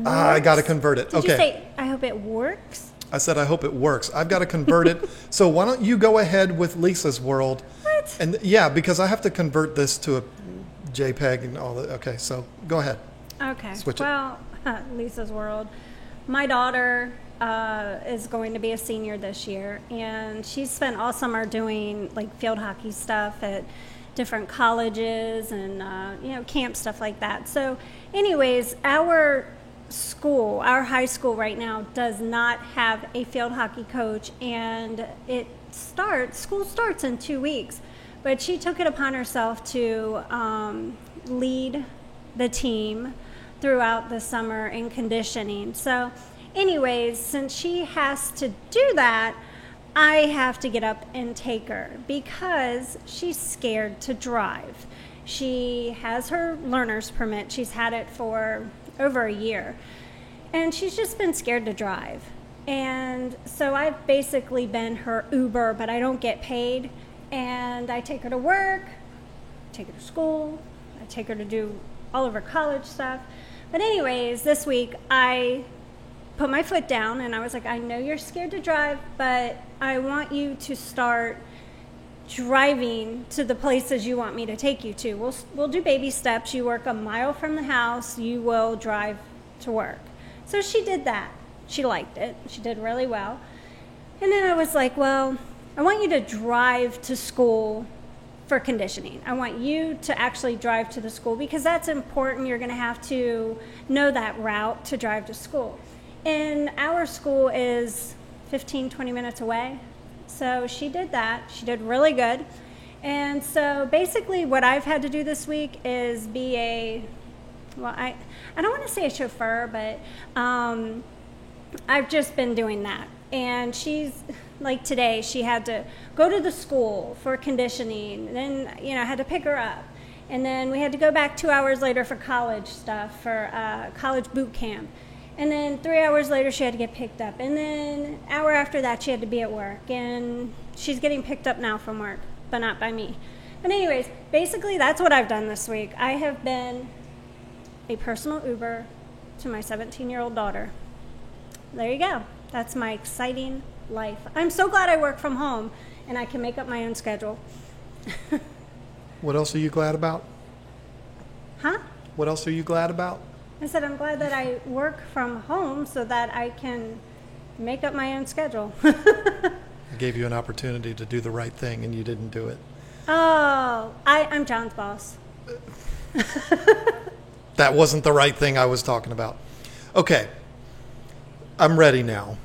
I got to convert it. Did you say, I hope it works? I said, I hope it works. I've got to convert it. So why don't you go ahead with Lisa's world? What? And yeah, because I have to convert this to a JPEG and all that. Okay, so go ahead. Okay. Switch it. Well, Lisa's world. My daughter is going to be a senior this year, and she's spent all summer doing like field hockey stuff at different colleges and camp stuff like that. So anyways, our high school right now does not have a field hockey coach, and school starts in 2 weeks. But she took it upon herself to lead the team throughout the summer in conditioning. So anyways, since she has to do that, I have to get up and take her because she's scared to drive. She has her learner's permit. She's had it for over a year. And she's just been scared to drive. And so I've basically been her Uber, but I don't get paid. And I take her to work, take her to school, I take her to do all of her college stuff. But anyways, this week I put my foot down and I was like, I know you're scared to drive, but I want you to start driving to the places you want me to take you to. We'll do baby steps. You work a mile from the house, you will drive to work. So she did that. She liked it. She did really well. And then I was like, well, I want you to drive to school for conditioning. I want you to actually drive to the school because that's important. You're going to have to know that route to drive to school. And our school is 15, 20 minutes away. So she did that. She did really good. And so basically what I've had to do this week is be I don't want to say a chauffeur, but I've just been doing that. And she's, like today, she had to go to the school for conditioning. And then, I had to pick her up. And then we had to go back 2 hours later for college stuff, for college boot camp. And then 3 hours later, she had to get picked up. And then an hour after that, she had to be at work. And she's getting picked up now from work, but not by me. But anyways, basically, that's what I've done this week. I have been a personal Uber to my 17-year-old daughter. There you go. That's my exciting life. I'm so glad I work from home and I can make up my own schedule. What else are you glad about? Huh? What else are you glad about? I said I'm glad that I work from home so that I can make up my own schedule. I gave you an opportunity to do the right thing and you didn't do it. Oh, I'm John's boss. That wasn't the right thing I was talking about. Okay. I'm ready now.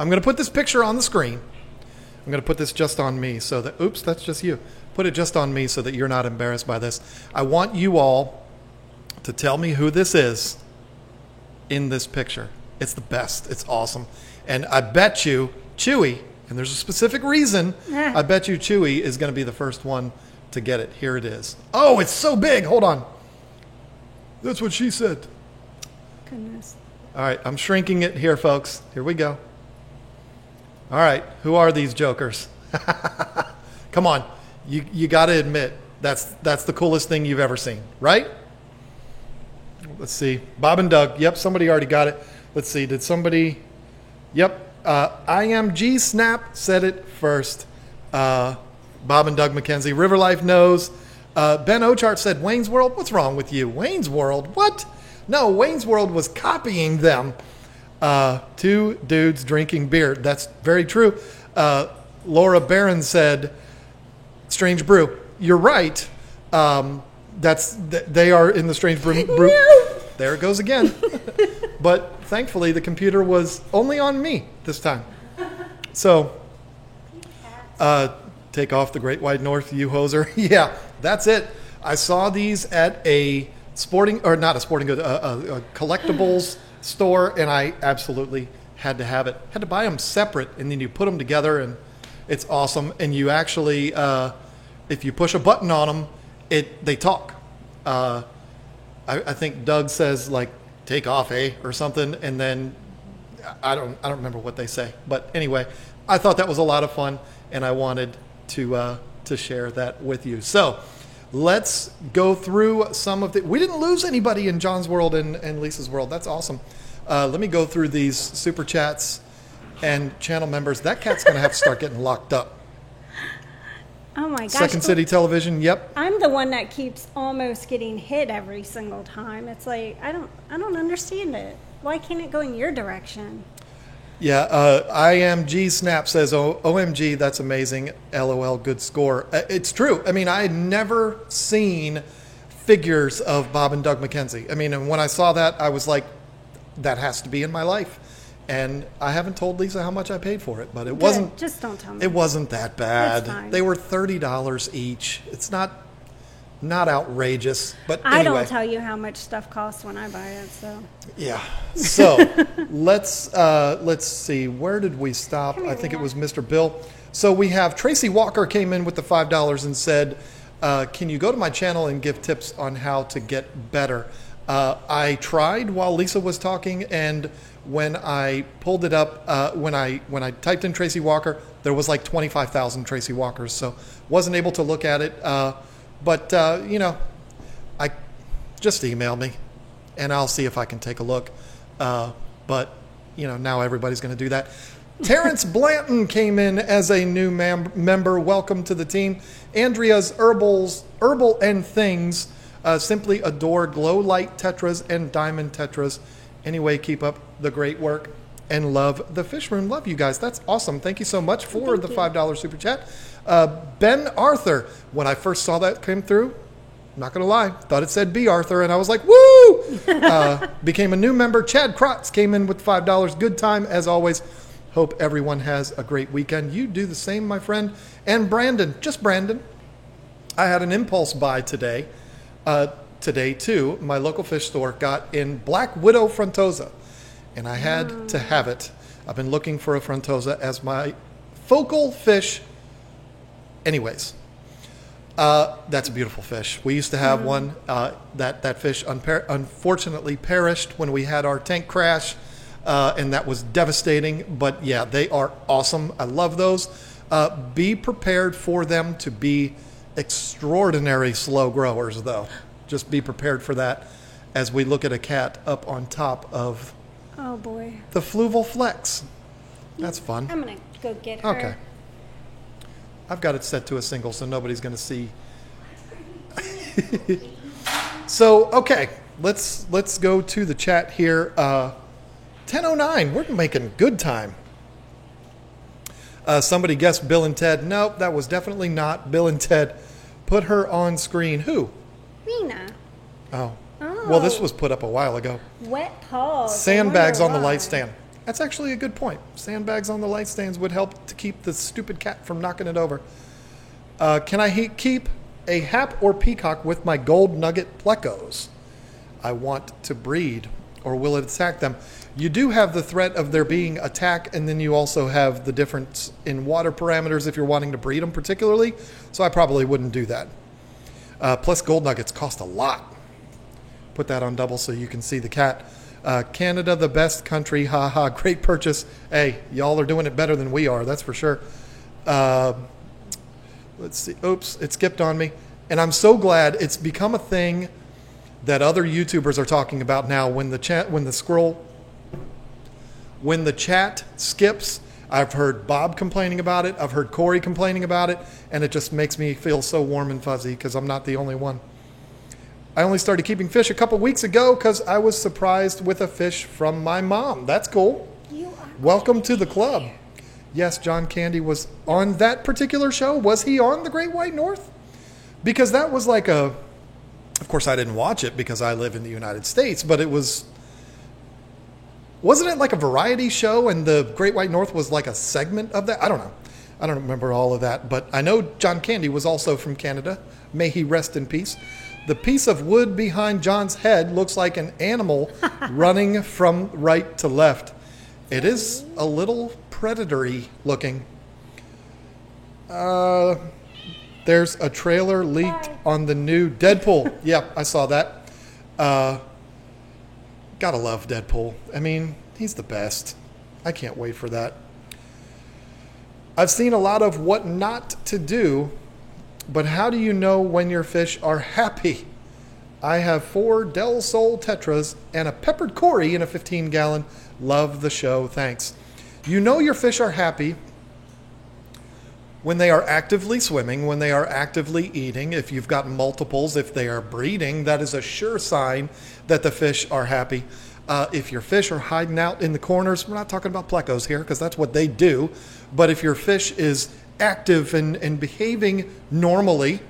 I'm going to put this picture on the screen. I'm going to put this just on me so that, oops, that's just you. Put it just on me so that you're not embarrassed by this. I want you all to tell me who this is in this picture. It's the best. It's awesome. And I bet you Chewy, and there's a specific reason, I bet you Chewy is going to be the first one to get it. Here it is. Oh, it's so big. Hold on. That's what she said. Goodness. All right, I'm shrinking it here, folks. Here we go. All right, who are these jokers? Come on, you got to admit that's the coolest thing you've ever seen, right? Let's see, Bob and Doug. Yep, somebody already got it. Let's see, did somebody? Yep, IMG Snap said it first. Bob and Doug McKenzie. River Life knows. Ben Ochart said Wayne's World. What's wrong with you? Wayne's World? What? No, Wayne's World was copying them. Two dudes drinking beer. That's very true. Laura Barron said, Strange Brew. You're right. They are in the Strange Brew. No. There it goes again. But thankfully, the computer was only on me this time. So, take off the Great White North, you hoser. Yeah, that's it. I saw these at a collectibles store, and I absolutely had to have it. Had to buy them separate, and then you put them together, and it's awesome. And you actually, if you push a button on them, they talk. I think Doug says like "take off, eh?" or something, and then I don't remember what they say. But anyway, I thought that was a lot of fun, and I wanted to share that with you. So let's go through some of the. We didn't lose anybody in John's world and Lisa's world. That's awesome. Let me go through these super chats and channel members. That cat's going to have to start getting locked up. Oh my gosh. Second City Television. Yep. I'm the one that keeps almost getting hit every single time. It's like I don't understand it. Why can't it go in your direction? Yeah, IMG Snap says, OMG, that's amazing. LOL, good score. It's true. I mean, I had never seen figures of Bob and Doug McKenzie. I mean, and when I saw that, I was like, that has to be in my life. And I haven't told Lisa how much I paid for it, but it wasn't. Just don't tell me. It wasn't that bad. That's fine. They were $30 each. It's not outrageous, but I anyway. don't tell you how much stuff costs when I buy it, so. Yeah. So let's see. Where did we stop? I think it was Mr. Bill. So we have Tracy Walker came in with the $5 and said, "Can you go to my channel and give tips on how to get better?" I tried while Lisa was talking, and when I pulled it up, when I typed in Tracy Walker, there was like 25,000 Tracy Walkers, so wasn't able to look at it. But I just email me, and I'll see if I can take a look. But now everybody's going to do that. Terrence Blanton came in as a new member. Welcome to the team. Andrea's Herbal and Things. Simply adore glow light tetras and diamond tetras. Anyway, keep up the great work and love the Fish Room. Love you guys. That's awesome. Thank you so much for the $5 super chat. Ben Arthur, when I first saw that come through, I'm not going to lie, thought it said B. Arthur, and I was like, woo! Became a new member. Chad Krotz came in with $5. Good time, as always. Hope everyone has a great weekend. You do the same, my friend. And Brandon, just Brandon. I had an impulse buy today. Today, too, my local fish store got in Black Widow Frontosa, and I had to have it. I've been looking for a Frontosa as my focal fish. Anyways, that's a beautiful fish. We used to have one. That fish unfortunately perished when we had our tank crash, and that was devastating. But yeah, they are awesome. I love those. Be prepared for them to be extraordinary slow growers, though. Just be prepared for that as we look at a cat up on top of the Fluval Flex. That's fun. I'm going to go get her. Okay. I've got it set to a single, so nobody's going to see. So, okay, let's go to the chat here. 10:09, we're making good time. Somebody guessed Bill and Ted. Nope, that was definitely not Bill and Ted. Put her on screen. Who? Rena. Oh. Well, this was put up a while ago. Wet paws. Sandbags on the light stand. That's actually a good point. Sandbags on the light stands would help to keep the stupid cat from knocking it over. Can I keep a hap or peacock with my gold nugget plecos? I want to breed, or will it attack them? You do have the threat of there being attack, and then you also have the difference in water parameters if you're wanting to breed them particularly, so I probably wouldn't do that. Plus gold nuggets cost a lot. Put that on double so you can see the cat. Canada, the best country, haha, great purchase. Hey, y'all are doing it better than we are, that's for sure. Let's see, oops, it skipped on me. And I'm so glad it's become a thing that other YouTubers are talking about now. When the chat skips, I've heard Bob complaining about it, I've heard Corey complaining about it, and it just makes me feel so warm and fuzzy because I'm not the only one. I only started keeping fish a couple weeks ago because I was surprised with a fish from my mom. That's cool. Welcome to the club. Yes, John Candy was on that particular show. Was he on the Great White North? Because that was like of course I didn't watch it because I live in the United States, but wasn't it like a variety show and the Great White North was like a segment of that? I don't know. I don't remember all of that, but I know John Candy was also from Canada. May he rest in peace. The piece of wood behind John's head looks like an animal running from right to left. It is a little predatory looking. There's a trailer leaked on the new Deadpool. Yeah, I saw that. Gotta love Deadpool. I mean, he's the best. I can't wait for that. I've seen a lot of what not to do, but how do you know when your fish are happy? I have 4 Del Sol Tetras and a peppered Cory in a 15-gallon. Love the show. Thanks. You know your fish are happy when they are actively swimming, when they are actively eating. If you've got multiples, if they are breeding, that is a sure sign that the fish are happy. If your fish are hiding out in the corners, we're not talking about plecos here because that's what they do. But if your fish is active and behaving normally,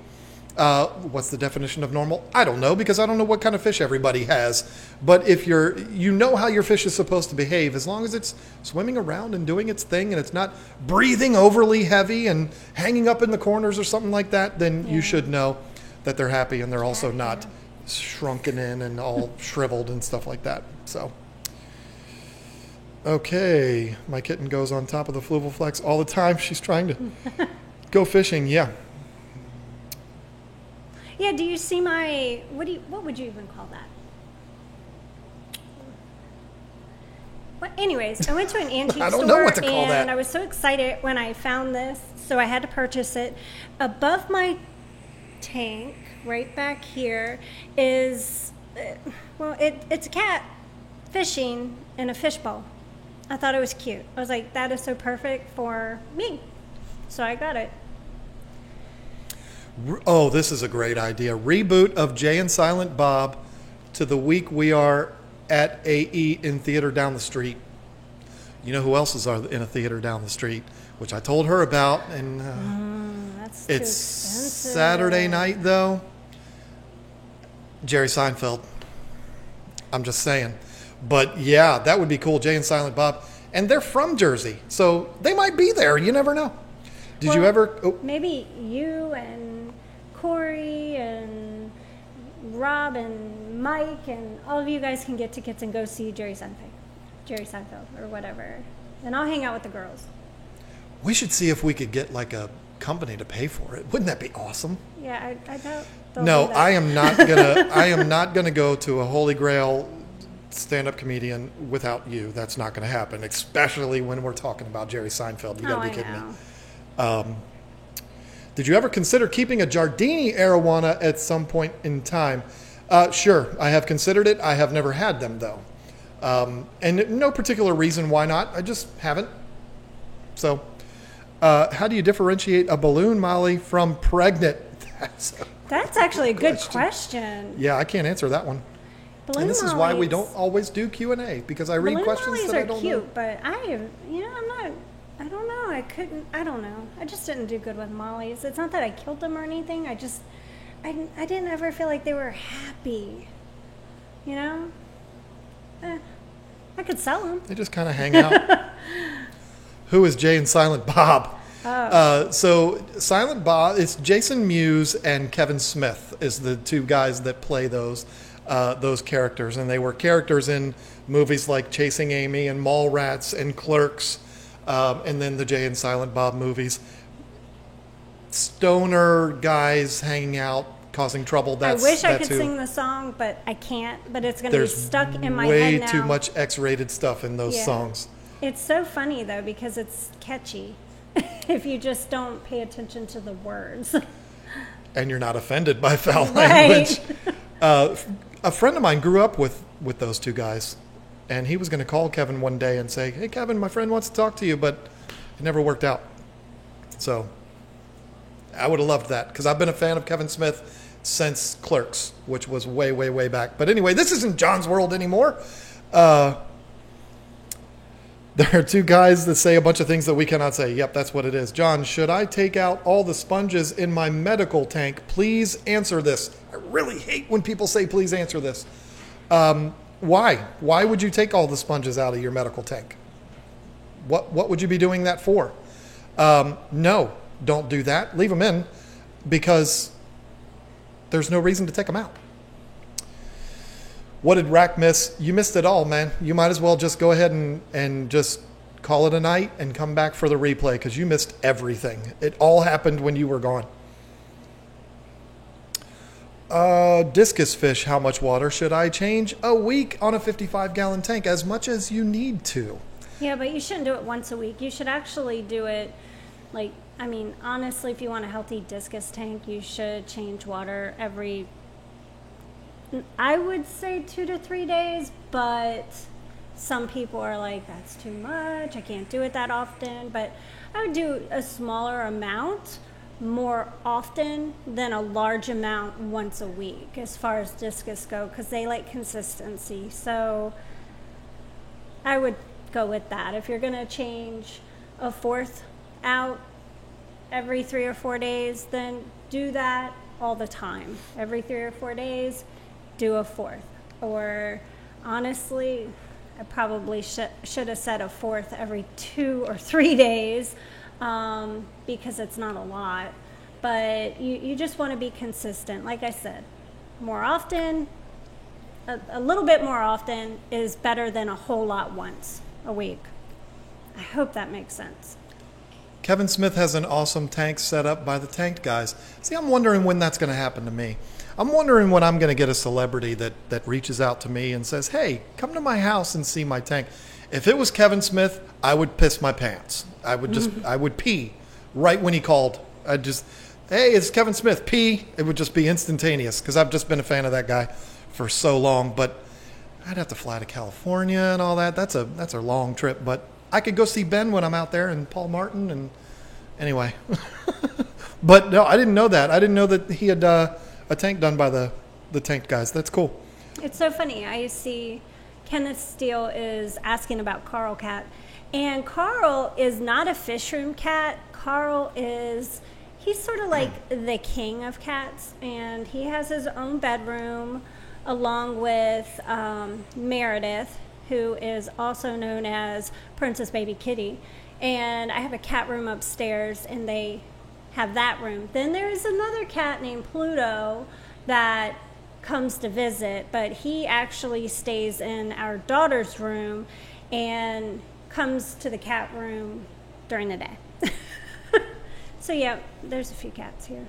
what's the definition of normal? I don't know, because I don't know what kind of fish everybody has. But if you know how your fish is supposed to behave, as long as it's swimming around and doing its thing and it's not breathing overly heavy and hanging up in the corners or something like that, then you should know that they're happy and they're also not shrunken in and all shriveled and stuff like that. So, okay, my kitten goes on top of the Fluval Flex all the time. She's trying to go fishing. Yeah. Yeah, do you see my, what would you even call that? Well, anyways, I went to an antique I don't store know what to call and that. I was so excited when I found this, so I had to purchase it. Above my tank, right back here, is, it's a cat fishing in a fishbowl. I thought it was cute. I was like, that is so perfect for me. So I got it. Oh, this is a great idea. Reboot of Jay and Silent Bob to the week we are at AE in theater down the street. You know who else is in a theater down the street, which I told her about, and That's too it's expensive. Saturday night though. Jerry Seinfeld. I'm just saying. But yeah, that would be cool. Jay and Silent Bob. And they're from Jersey, so they might be there. You never know. Did you ever? Oh. Maybe you and Cory and Rob and Mike and all of you guys can get tickets and go see Jerry Seinfeld or whatever. And I'll hang out with the girls. We should see if we could get like a company to pay for it. Wouldn't that be awesome? Yeah, I doubt they'll No, do that. I am not gonna. I am not gonna go to a Holy Grail stand-up comedian without you. That's not going to happen, especially when we're talking about Jerry Seinfeld. You got to be kidding me. Did you ever consider keeping a Giardini Arowana at some point in time? Sure, I have considered it. I have never had them though, and no particular reason why not. I just haven't. So, how do you differentiate a balloon Molly from pregnant? That's actually a good question. Yeah, I can't answer that one. Balloon And this is why we mollies- don't always do Q&A, because I read Balloon questions mollies that I are don't cute, know. but I don't know. I don't know. I just didn't do good with mollies. It's not that I killed them or anything. I didn't ever feel like they were happy. You know? I could sell them. They just kind of hang out. Who is Jay and Silent Bob? So Silent Bob, it's Jason Mewes and Kevin Smith is the two guys that play those characters, and they were characters in movies like Chasing Amy and Mallrats and Clerks, and then the Jay and Silent Bob movies. Stoner guys hanging out, causing trouble. I wish I that's could who. sing the song, but I can't. But it's going to be There's stuck in my way head now. too much X-rated stuff in those Yeah. songs. It's so funny though because it's catchy. If you just don't pay attention to the words. And you're not offended by foul Right. language. A friend of mine grew up with those two guys, and he was going to call Kevin one day and say, "Hey, Kevin, my friend wants to talk to you," but it never worked out. So I would have loved that, because I've been a fan of Kevin Smith since Clerks, which was way, way, way back. But anyway, this isn't John's World anymore. There are two guys that say a bunch of things that we cannot say. Yep, that's what it is. John, should I take out all the sponges in my medical tank? Please answer this. I really hate when people say, please answer this. Why? Why would you take all the sponges out of your medical tank? What would you be doing that for? No, don't do that. Leave them in, because there's no reason to take them out. What did Rack miss? You missed it all, man. You might as well just go ahead and just call it a night and come back for the replay because you missed everything. It all happened when you were gone. Discus fish, how much water should I change a week on a 55-gallon tank? As much as you need to. Yeah, but you shouldn't do it once a week. You should actually do it, like, I mean, honestly, if you want a healthy discus tank, you should change water every, I would say 2 to 3 days, but some people are like, that's too much. I can't do it that often. But I would do a smaller amount more often than a large amount once a week as far as discus go, because they like consistency. So I would go with that. If you're going to change a fourth out every 3 or 4 days, then do that all the time. Every 3 or 4 days, do a fourth. Or honestly, I probably should have said a fourth every 2 or 3 days, because it's not a lot. But you just want to be consistent. Like I said, more often, a little bit more often is better than a whole lot once a week. I hope that makes sense. Kevin Smith has an awesome tank set up by the Tanked Guys. See, I'm wondering when that's going to happen to me. I'm wondering when I'm going to get a celebrity that reaches out to me and says, hey, come to my house and see my tank. If it was Kevin Smith, I would piss my pants. I would just, I would pee right when he called. I'd just, hey, it's Kevin Smith, pee. It would just be instantaneous because I've just been a fan of that guy for so long. But I'd have to fly to California and all that. That's a long trip. But I could go see Ben when I'm out there and Paul Martin. And anyway. But no, I didn't know that. I didn't know that he had a tank done by the Tanked Guys. That's cool. It's so funny. I see Kenneth Steele is asking about Carl Cat. And Carl is not a fish room cat. Carl is, he's sort of like the king of cats. And he has his own bedroom along with Meredith, who is also known as Princess Baby Kitty. And I have a cat room upstairs, and they have that room. Then there's another cat named Pluto that comes to visit, but he actually stays in our daughter's room and comes to the cat room during the day. So yeah, there's a few cats here.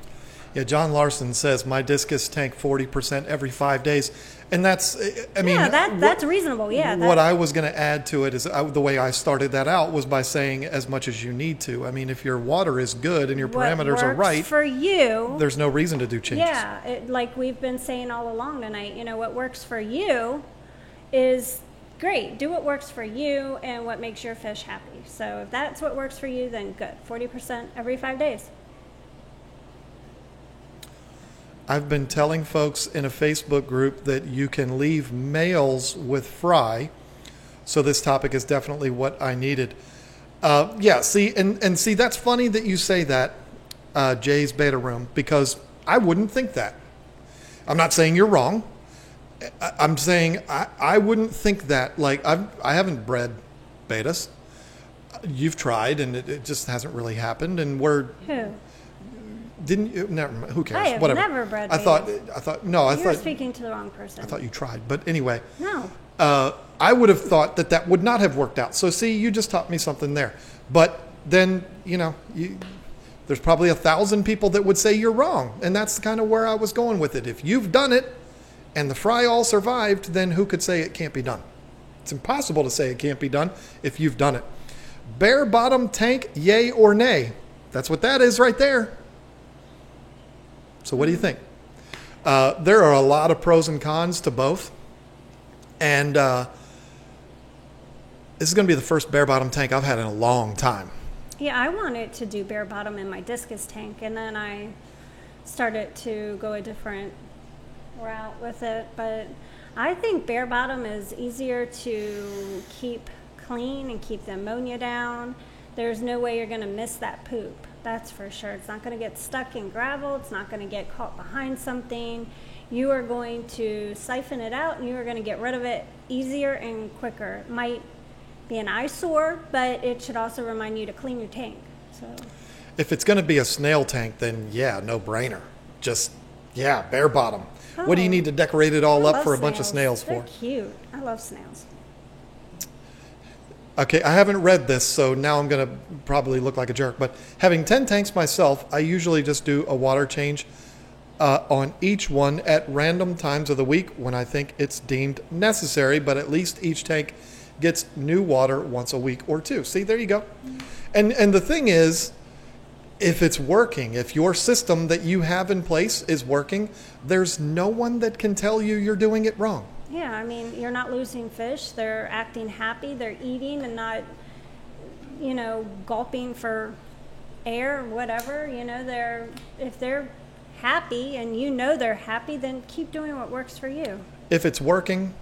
Yeah, John Larson says my discus tank 40% every 5 days, and that's, I mean, that's reasonable. Yeah. What I was going to add to it is the way I started that out was by saying as much as you need to. I mean, if your water is good and your parameters are right for you, there's no reason to do changes. Yeah, like we've been saying all along tonight. You know, what works for you is great. Do what works for you and what makes your fish happy. So if that's what works for you, then good. 40% every 5 days. I've been telling folks in a Facebook group that you can leave males with fry. So this topic is definitely what I needed. Yeah, see, and see, that's funny that you say that, Jay's Beta Room, because I wouldn't think that. I'm not saying you're wrong. I'm saying I wouldn't think that. Like, I haven't bred betas. You've tried, and it just hasn't really happened. And we're... Who? Didn't you? Never mind. Who cares? I have Whatever. never bred I thought. You're speaking to the wrong person. I thought you tried, but anyway. No. I would have thought that would not have worked out. So see, you just taught me something there. But then, there's probably 1,000 people that would say you're wrong, and that's kind of where I was going with it. If you've done it, and the fry all survived, then who could say it can't be done? It's impossible to say it can't be done if you've done it. Bare bottom tank, yay or nay? That's what that is right there. So what do you think? There are a lot of pros and cons to both. And this is going to be the first bare bottom tank I've had in a long time. Yeah, I wanted to do bare bottom in my discus tank, and then I started to go a different route with it. But I think bare bottom is easier to keep clean and keep the ammonia down. There's no way you're going to miss that poop. That's for sure. It's not going to get stuck in gravel. It's not going to get caught behind something. You are going to siphon it out, and you are going to get rid of it easier and quicker. It might be an eyesore, but it should also remind you to clean your tank. So, if it's going to be a snail tank, then yeah, no brainer. Just Yeah, bare bottom. What do you Oh. need to decorate it all I up love for a bunch of snails They're for? cute. I love snails. Okay, I haven't read this, so now I'm going to probably look like a jerk. But having 10 tanks myself, I usually just do a water change on each one at random times of the week when I think it's deemed necessary. But at least each tank gets new water once a week or two. See, there you go. And the thing is, if it's working, if your system that you have in place is working, there's no one that can tell you you're doing it wrong. Yeah, I mean, you're not losing fish. They're acting happy. They're eating and not, gulping for air or whatever. If they're happy and they're happy, then keep doing what works for you. If it's working,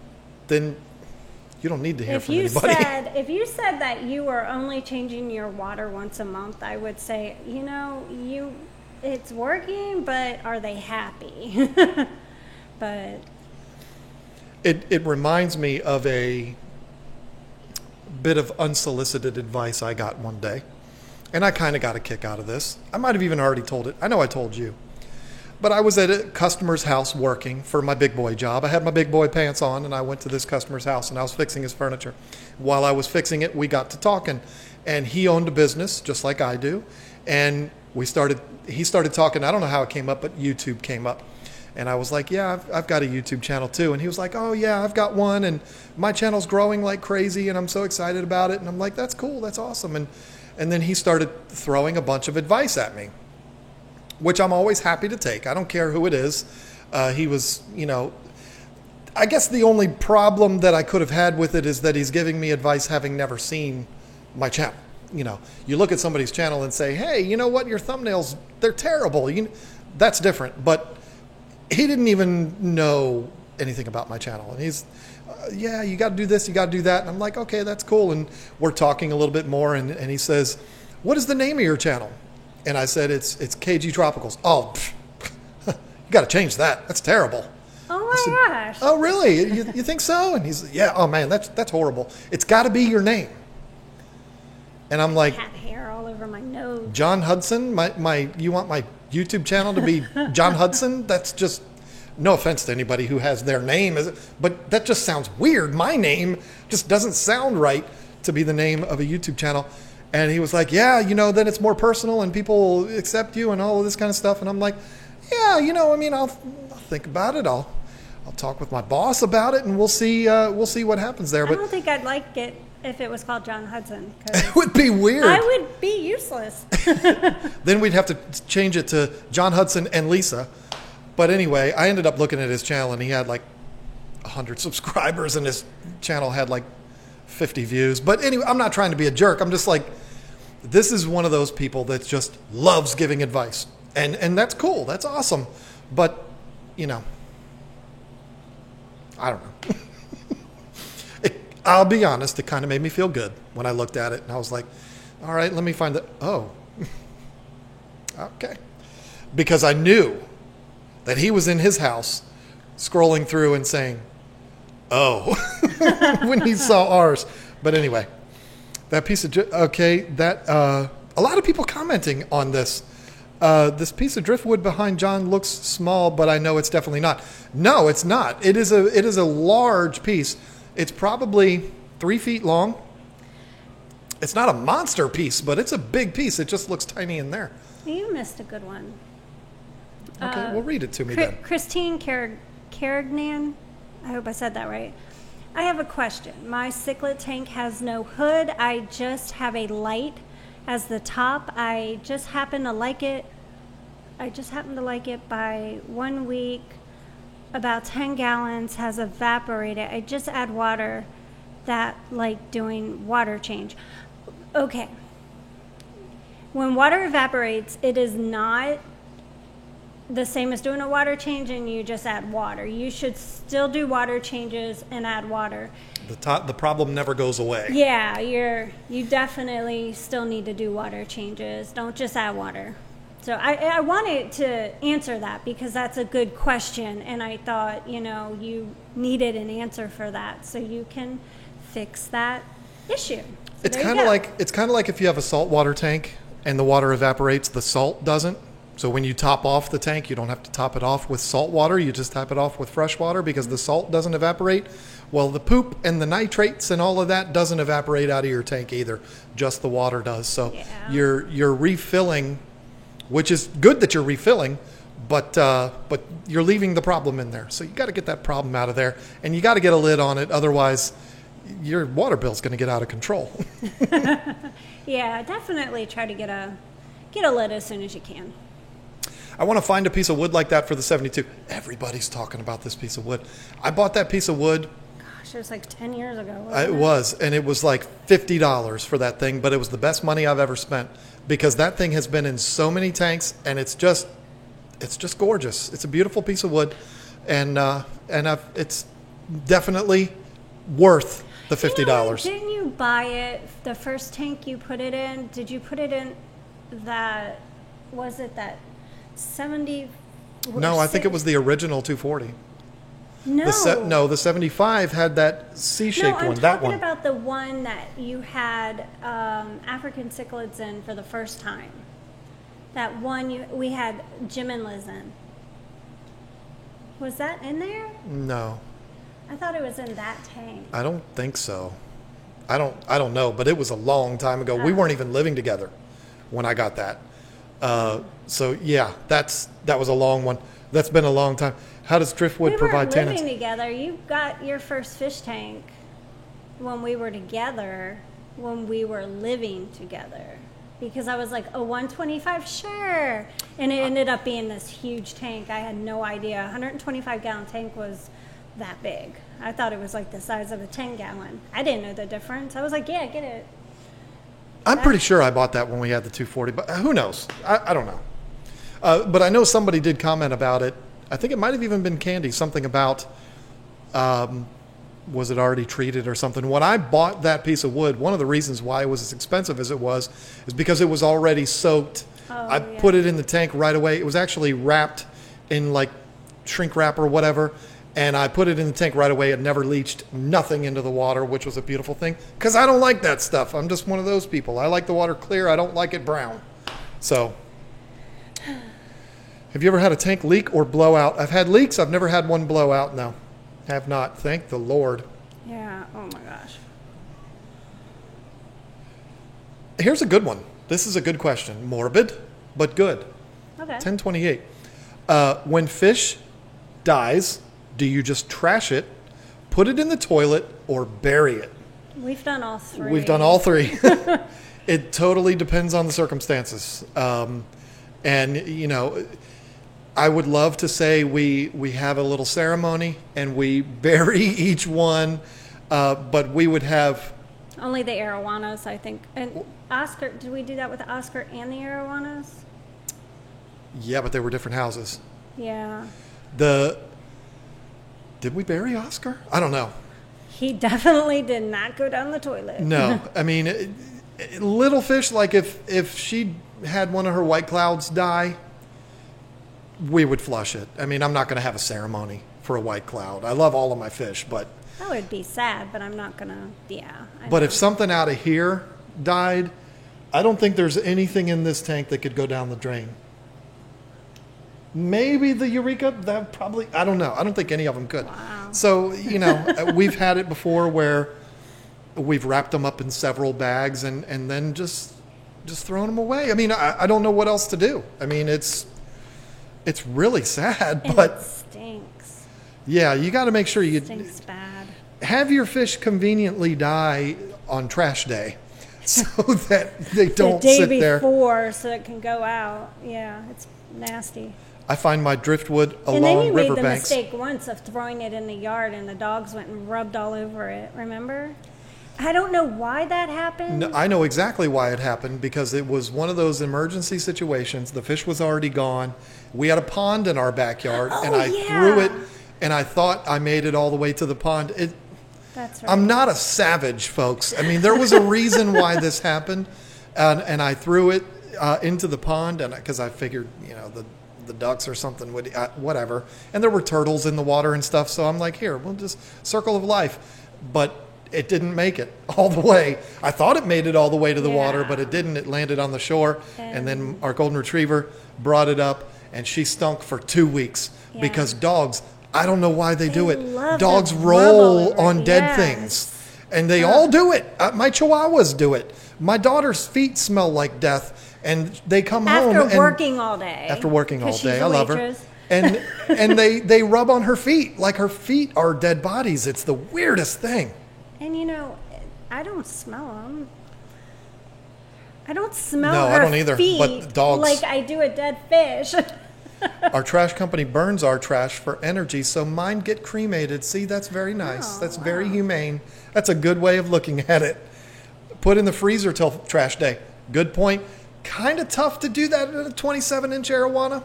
then you don't need to hear from anybody. If you said that you were only changing your water once a month, I would say, it's working, but are they happy? But It reminds me of a bit of unsolicited advice I got one day. And I kind of got a kick out of this. I might have even already told it. I know I told you. But I was at a customer's house working for my big boy job. I had my big boy pants on, and I went to this customer's house, and I was fixing his furniture. While I was fixing it, we got to talking. And he owned a business, just like I do. And he started talking. I don't know how it came up, but YouTube came up. And I was like, yeah, I've got a YouTube channel too. And he was like, oh yeah, I've got one, and my channel's growing like crazy, and I'm so excited about it. And I'm like, that's cool, that's awesome. And then he started throwing a bunch of advice at me, which I'm always happy to take. I don't care who it is. He was, I guess the only problem that I could have had with it is that he's giving me advice having never seen my channel. You look at somebody's channel and say, hey, you know what, your thumbnails, they're terrible. That's different. But he didn't even know anything about my channel. And he's, yeah, you got to do this, you got to do that. And I'm like, okay, that's cool. And we're talking a little bit more. And he says, what is the name of your channel? And I said, it's KG Tropicals. Oh, you got to change that. That's terrible. oh my gosh. Oh, really? You think so? And he's, yeah, oh man, that's horrible. It's got to be your name. And I'm like, Cat hair all over my nose. John Hudson? You want my YouTube channel to be John Hudson? That's just, no offense to anybody who has their name, but that just sounds weird. My name just doesn't sound right to be the name of a YouTube channel. And he was like, yeah, then it's more personal and people accept you and all of this kind of stuff. And I'm like, yeah, I'll think about it. I'll talk with my boss about it, and we'll see what happens there. I But don't think I'd like it if it was called John Hudson. 'Cause it would be weird. I would be useless. Then we'd have to change it to John Hudson and Lisa. But anyway, I ended up looking at his channel, and he had like 100 subscribers, and his channel had like 50 views. But anyway, I'm not trying to be a jerk. I'm just like, this is one of those people that just loves giving advice. And that's cool. That's awesome. But, I don't know. I'll be honest, it kind of made me feel good when I looked at it. And I was like, all right, let me find it. Oh, okay. Because I knew that he was in his house scrolling through and saying, oh, when he saw ours. But anyway, that piece of, a lot of people commenting on this. This piece of driftwood behind John looks small, but I know it's definitely not. No, it's not. It is a large piece. It's probably 3 feet long. It's not a monster piece, but it's a big piece. It just looks tiny in there. You missed a good one. Okay, well, read it to me then. Christine Carignan, I hope I said that right. I have a question. My cichlid tank has no hood. I just have a light as the top. I just happen to like it by 1 week. About 10 gallons has evaporated. I just add water, that like doing water change. Okay. When water evaporates, it is not the same as doing a water change and you just add water. You should still do water changes and add water. The problem never goes away. Yeah, you definitely still need to do water changes. Don't just add water. So I wanted to answer that because that's a good question, and I thought, you needed an answer for that so you can fix that issue. So it's kind of like if you have a saltwater tank and the water evaporates, the salt doesn't. So when you top off the tank, you don't have to top it off with salt water. You just top it off with fresh water because the salt doesn't evaporate. Well, the poop and the nitrates and all of that doesn't evaporate out of your tank either. Just the water does. So you're refilling, which is good that you're refilling, but you're leaving the problem in there. So you got to get that problem out of there, and you got to get a lid on it. Otherwise, your water bill's going to get out of control. Yeah, definitely try to get a lid as soon as you can. I want to find a piece of wood like that for the 72. Everybody's talking about this piece of wood. I bought that piece of wood. Gosh, it was like 10 years ago. It was, and it was like $50 for that thing, but it was the best money I've ever spent because that thing has been in so many tanks, and it's just gorgeous. It's a beautiful piece of wood, and it's definitely worth the $50. Didn't you buy it, the first tank you put it in? Did you put it in that, was it that 70? No, I think it was the original 240. No. The 75 had that C-shaped one. That one. I'm talking about the one that you had African cichlids in for the first time. That one we had Jim and Liz in. Was that in there? No. I thought it was in that tank. I don't think so. I don't know, but it was a long time ago. We weren't even living together when I got that. So yeah, that was a long one. That's been a long time. How does Driftwood provide tenants? We weren't living together. You got your first fish tank when we were together, when we were living together. Because I was like, 125, sure. And it ended up being this huge tank. I had no idea. A 125-gallon tank was that big. I thought it was like the size of a 10-gallon. I didn't know the difference. I was like, yeah, get it. I'm pretty sure I bought that when we had the 240, but who knows? I don't know. But I know somebody did comment about it. I think it might have even been Candy, something about was it already treated or something. When I bought that piece of wood, one of the reasons why it was as expensive as it was is because it was already soaked. I put it in the tank right away. It was actually wrapped in like shrink wrap or whatever, and I put it in the tank right away. It never leached nothing into the water, which was a beautiful thing because I don't like that stuff. I'm just one of those people. I like the water clear. I don't like it brown. So... Have you ever had a tank leak or blowout? I've had leaks. I've never had one blowout. No, have not. Thank the Lord. Yeah. Oh, my gosh. Here's a good one. This is a good question. Morbid, but good. Okay. 1028. When fish dies, do you just trash it, put it in the toilet, or bury it? We've done all three. We've done all three. It totally depends on the circumstances. And, you know... I would love to say we have a little ceremony and we bury each one, but we would have... Only the arowanas, I think. And Oscar, did we do that with Oscar and the arowanas? Yeah, but they were different houses. Yeah. Did we bury Oscar? I don't know. He definitely did not go down the toilet. No. I mean, little fish, like if she had one of her white clouds die... we would flush it. I mean, I'm not going to have a ceremony for a white cloud. I love all of my fish, but... That would be sad, but I'm not going to, yeah. But if something out of here died, I don't think there's anything in this tank that could go down the drain. Maybe the Eureka, that probably... I don't know. I don't think any of them could. Wow. So, you know, we've had it before where we've wrapped them up in several bags and then just thrown them away. I mean, I don't know what else to do. I mean, It's really sad, and but it stinks. Yeah, you got to make sure you stinks bad. Have your fish conveniently die on trash day, so that they don't sit there. The day before, so it can go out. Yeah, it's nasty. I find my driftwood along riverbanks. And then you made the mistake once of throwing it in the yard, and the dogs went and rubbed all over it. Remember? I don't know why that happened. No, I know exactly why it happened, because it was one of those emergency situations. The fish was already gone. We had a pond in our backyard, and I threw it, and I thought I made it all the way to the pond. That's right. I'm not a savage, folks. I mean, there was a reason why this happened, and I threw it into the pond, and because I figured, you know, the ducks or something would, whatever. And there were turtles in the water and stuff, so I'm like, here, we'll just circle of life. But it didn't make it all the way. I thought it made it all the way to the water, Yeah. but it didn't. It landed on the shore, and then our golden retriever brought it up, and she stunk for 2 weeks Yeah. because dogs, I don't know why they do They it. love Dogs to roll rub all on over. dead Yes. things, and they all do it. My chihuahuas do it. My daughter's feet smell like death, and they come home After and working all day. after working all 'Cause she's day. a I love her. waitress. And they rub on her feet like her feet are dead bodies. It's the weirdest thing. And I don't smell them. I don't smell No, I her don't either, feet but dogs- like I do a dead fish. Our trash company burns our trash for energy, so mine get cremated. See, that's very nice. Oh, That's very humane. That's a good way of looking at it. Put in the freezer till trash day. Good point. Kind of tough to do that in a 27-inch arowana,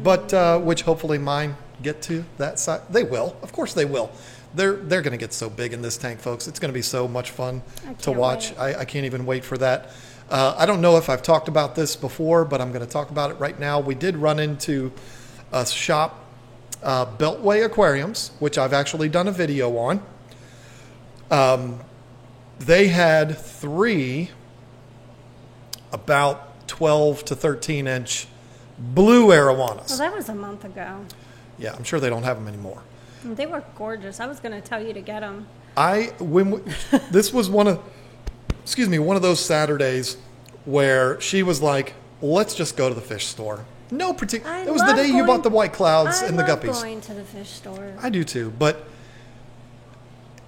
but which hopefully mine get to that size. They will. Of course they will. They're going to get so big in this tank, folks. It's going to be so much fun I to can't watch. wait. I can't even wait for that. I don't know if I've talked about this before, but I'm going to talk about it right now. We did run into a shop, Beltway Aquariums, which I've actually done a video on. They had 3 about 12 to 13-inch blue arowanas. Well, that was a month ago. Yeah, I'm sure they don't have them anymore. They were gorgeous. I was going to tell you to get them. This was one of those Saturdays where she was like, "Let's just go to the fish store." No particular. It was the day you bought the white clouds and the I love guppies. going to the fish store. I do too, but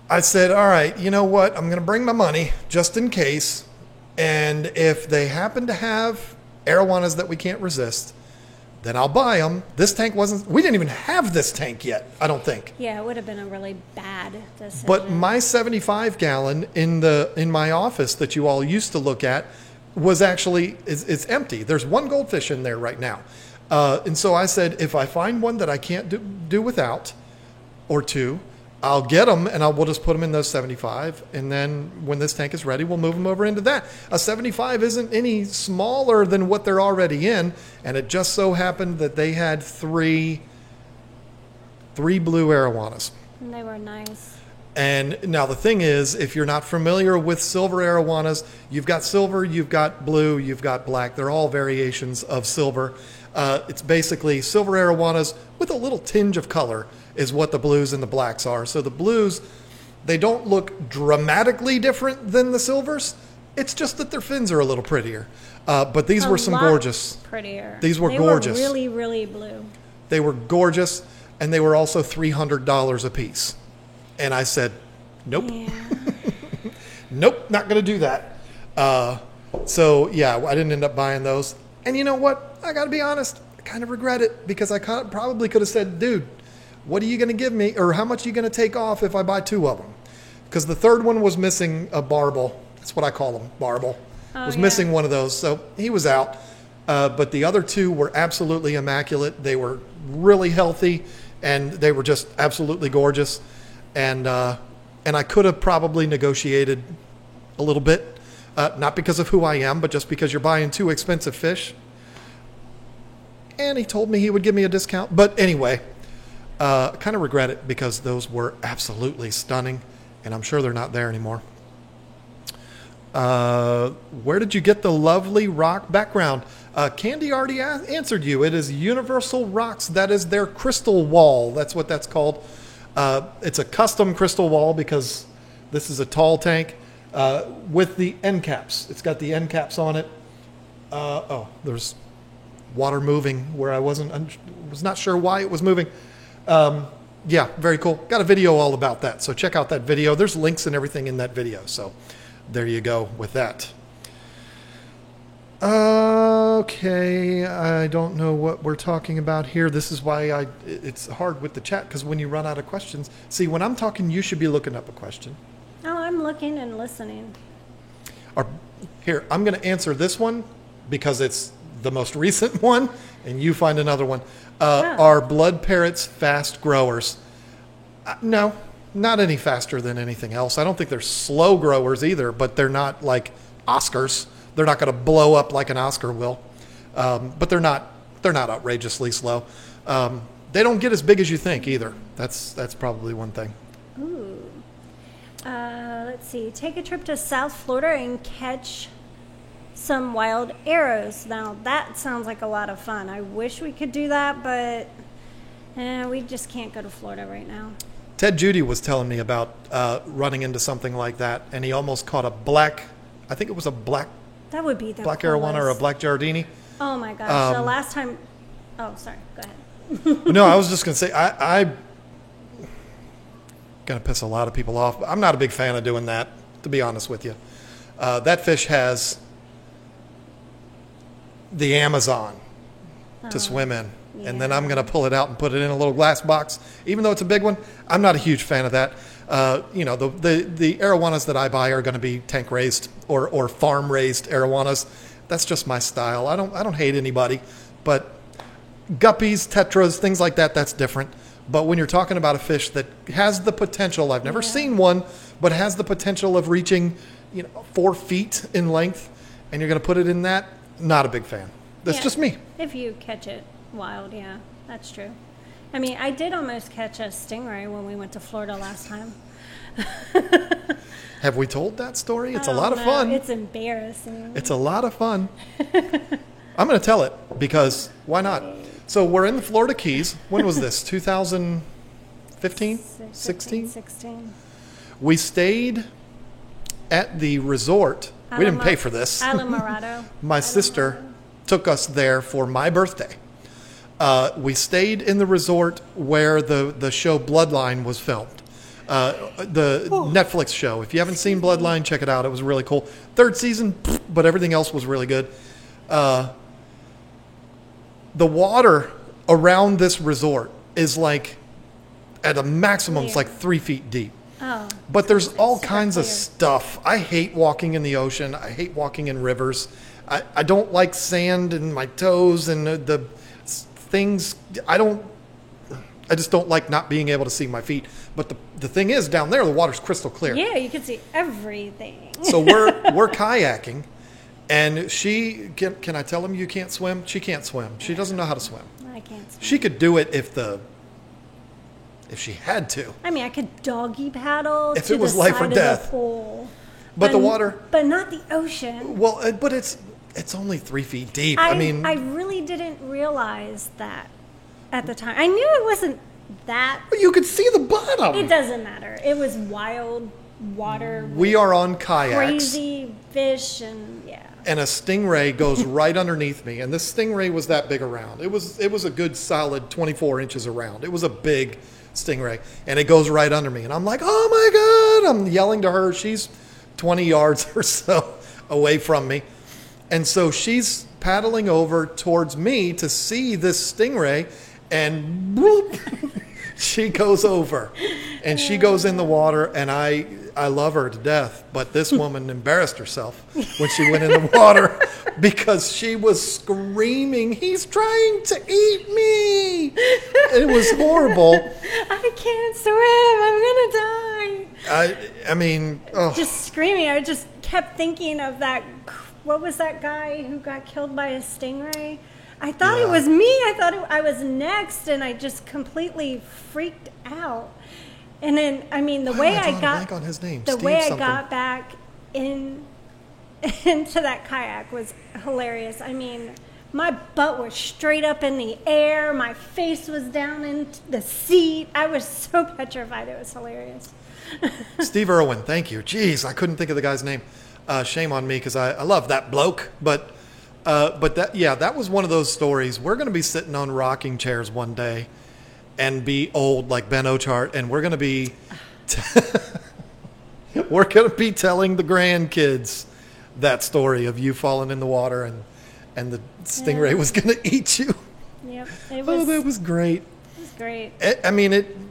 I said, "All right, you know what? I'm going to bring my money just in case, and if they happen to have arowanas that we can't resist, then I'll buy them." This tank wasn't. We didn't even have this tank yet. I don't think. Yeah, it would have been a really bad decision. But my 75-gallon in my office that you all used to look at was actually it's empty. There's one goldfish in there right now, and so I said, if I find one that I can't do without, or 2, I'll get them and we'll just put them in those 75, and then when this tank is ready, we'll move them over into that. A 75 isn't any smaller than what they're already in, and it just so happened that they had 3 blue arowanas. And they were nice. And now the thing is, if you're not familiar with silver arowanas, you've got silver, you've got blue, you've got black. They're all variations of silver. It's basically silver arowanas with a little tinge of color is what the blues and the blacks are. So the blues, they don't look dramatically different than the silvers. It's just that their fins are a little prettier. But these were some lot gorgeous. Prettier. These were they gorgeous. Were really, really blue. They were gorgeous, and they were also $300 a piece. And I said, nope. Yeah. Nope, not going to do that. So, yeah, I didn't end up buying those. And you know what? I got to be honest. I kind of regret it because I probably could have said, dude, what are you going to give me? Or how much are you going to take off if I buy 2 of them? Because the third one was missing a barbel. That's what I call them, barbel. Was missing one of those. So he was out. But the other 2 were absolutely immaculate. They were really healthy, and they were just absolutely gorgeous. And I could have probably negotiated a little bit, not because of who I am, but just because you're buying 2 expensive fish. And he told me he would give me a discount. But anyway, kind of regret it because those were absolutely stunning, and I'm sure they're not there anymore. Where did you get the lovely rock background? Candy already answered you. It is Universal Rocks. That is their crystal wall. That's what that's called. It's a custom crystal wall because this is a tall tank with the end caps. It's got the end caps on it. There's water moving where I was not sure why it was moving. Yeah, very cool. Got a video all about that. So check out that video. There's links and everything in that video. So there you go with that. Okay, I don't know what we're talking about here. This is why it's hard with the chat, because when you run out of questions, see, when I'm talking, you should be looking up a question. Oh, I'm looking and listening. Here, I'm going to answer this one because it's the most recent one, and you find another one. Are blood parrots fast growers? No, not any faster than anything else. I don't think they're slow growers either, but they're not like Oscars. They're not going to blow up like an Oscar will, but they're not outrageously slow. They don't get as big as you think either. That's probably one thing. Ooh. Let's see. Take a trip to South Florida and catch some wild arrows. Now, that sounds like a lot of fun. I wish we could do that, but we just can't go to Florida right now. Ted Judy was telling me about running into something like that, and he almost caught a black, I think it was a black That would be the black coolest. arowana or a black Giardini. Oh my gosh! The last time. Oh, sorry. Go ahead. No, I was just going to say, I going to piss a lot of people off, but I'm not a big fan of doing that, to be honest with you. That fish has the Amazon to swim in. And then I'm going to pull it out and put it in a little glass box. Even though it's a big one, I'm not a huge fan of that. You know, the arowanas that I buy are going to be tank raised or farm raised arowanas. That's just my style. I don't hate anybody, but guppies, tetras, things like that, that's different. But when you're talking about a fish that has the potential, I've never seen one, but has the potential of reaching, 4 feet in length, and you're going to put it in that, not a big fan. That's just me. If you catch it wild, yeah, that's true. I mean, I did almost catch a stingray when we went to Florida last time. Have we told that story? It's I a lot don't of know. fun. It's embarrassing. It's a lot of fun. I'm going to tell it because why not? So we're in the Florida Keys. When was this? 2015? 16? We stayed at the resort. We didn't pay for this. Islamorado. My sister took us there for my birthday. We stayed in the resort where the show Bloodline was filmed. The Netflix show. If you haven't seen Bloodline, check it out. It was really cool. 3rd season, but everything else was really good. The water around this resort is like, at a maximum, it's like 3 feet deep. Oh. But there's all kinds of clear. stuff. I hate walking in the ocean. I hate walking in rivers. I don't like sand in my toes and the things. I just don't like not being able to see my feet. But the thing is, down there, the water's crystal clear. Yeah, you can see everything. So we're kayaking, and she can I tell him you can't swim? She can't swim. She doesn't know how to swim. I can't swim. She could do it if she had to. I mean, I could doggy paddle If to it was the life or side of death. the pool. But the water. But not the ocean. Well, but it's only 3 feet deep. I I mean, I really didn't realize that at the time. I knew it wasn't that. but you could see the bottom. It doesn't matter. It was wild water. We are on kayaks. Crazy fish and yeah. And a stingray goes right underneath me. And this stingray was that big around. It was a good solid 24 inches around. It was a big stingray. And it goes right under me. And I'm like, oh my God. I'm yelling to her. She's 20 yards or so away from me. And so she's paddling over towards me to see this stingray. And bloop, she goes over. And she goes in the water. And I love her to death, but this woman embarrassed herself when she went in the water because she was screaming, "He's trying to eat me!" It was horrible. I can't swim. I'm gonna die. I mean, oh, Just screaming. I just kept thinking of that. What was that guy who got killed by a stingray? I thought it Yeah. was me. I thought I was next, and I just completely freaked out. And then, I mean, the why way am I drawing a got blank on his name? the Steve way I something. got back into that kayak was hilarious. I mean, my butt was straight up in the air. My face was down in the seat. I was so petrified. It was hilarious. Steve Irwin, thank you. Jeez, I couldn't think of the guy's name. Shame on me because I love that bloke. But that was one of those stories. We're going to be sitting on rocking chairs one day and be old like Ben Ochart, and we're going to be telling the grandkids that story of you falling in the water and the stingray was going to eat you. Yep, That was great. It was great. I mean,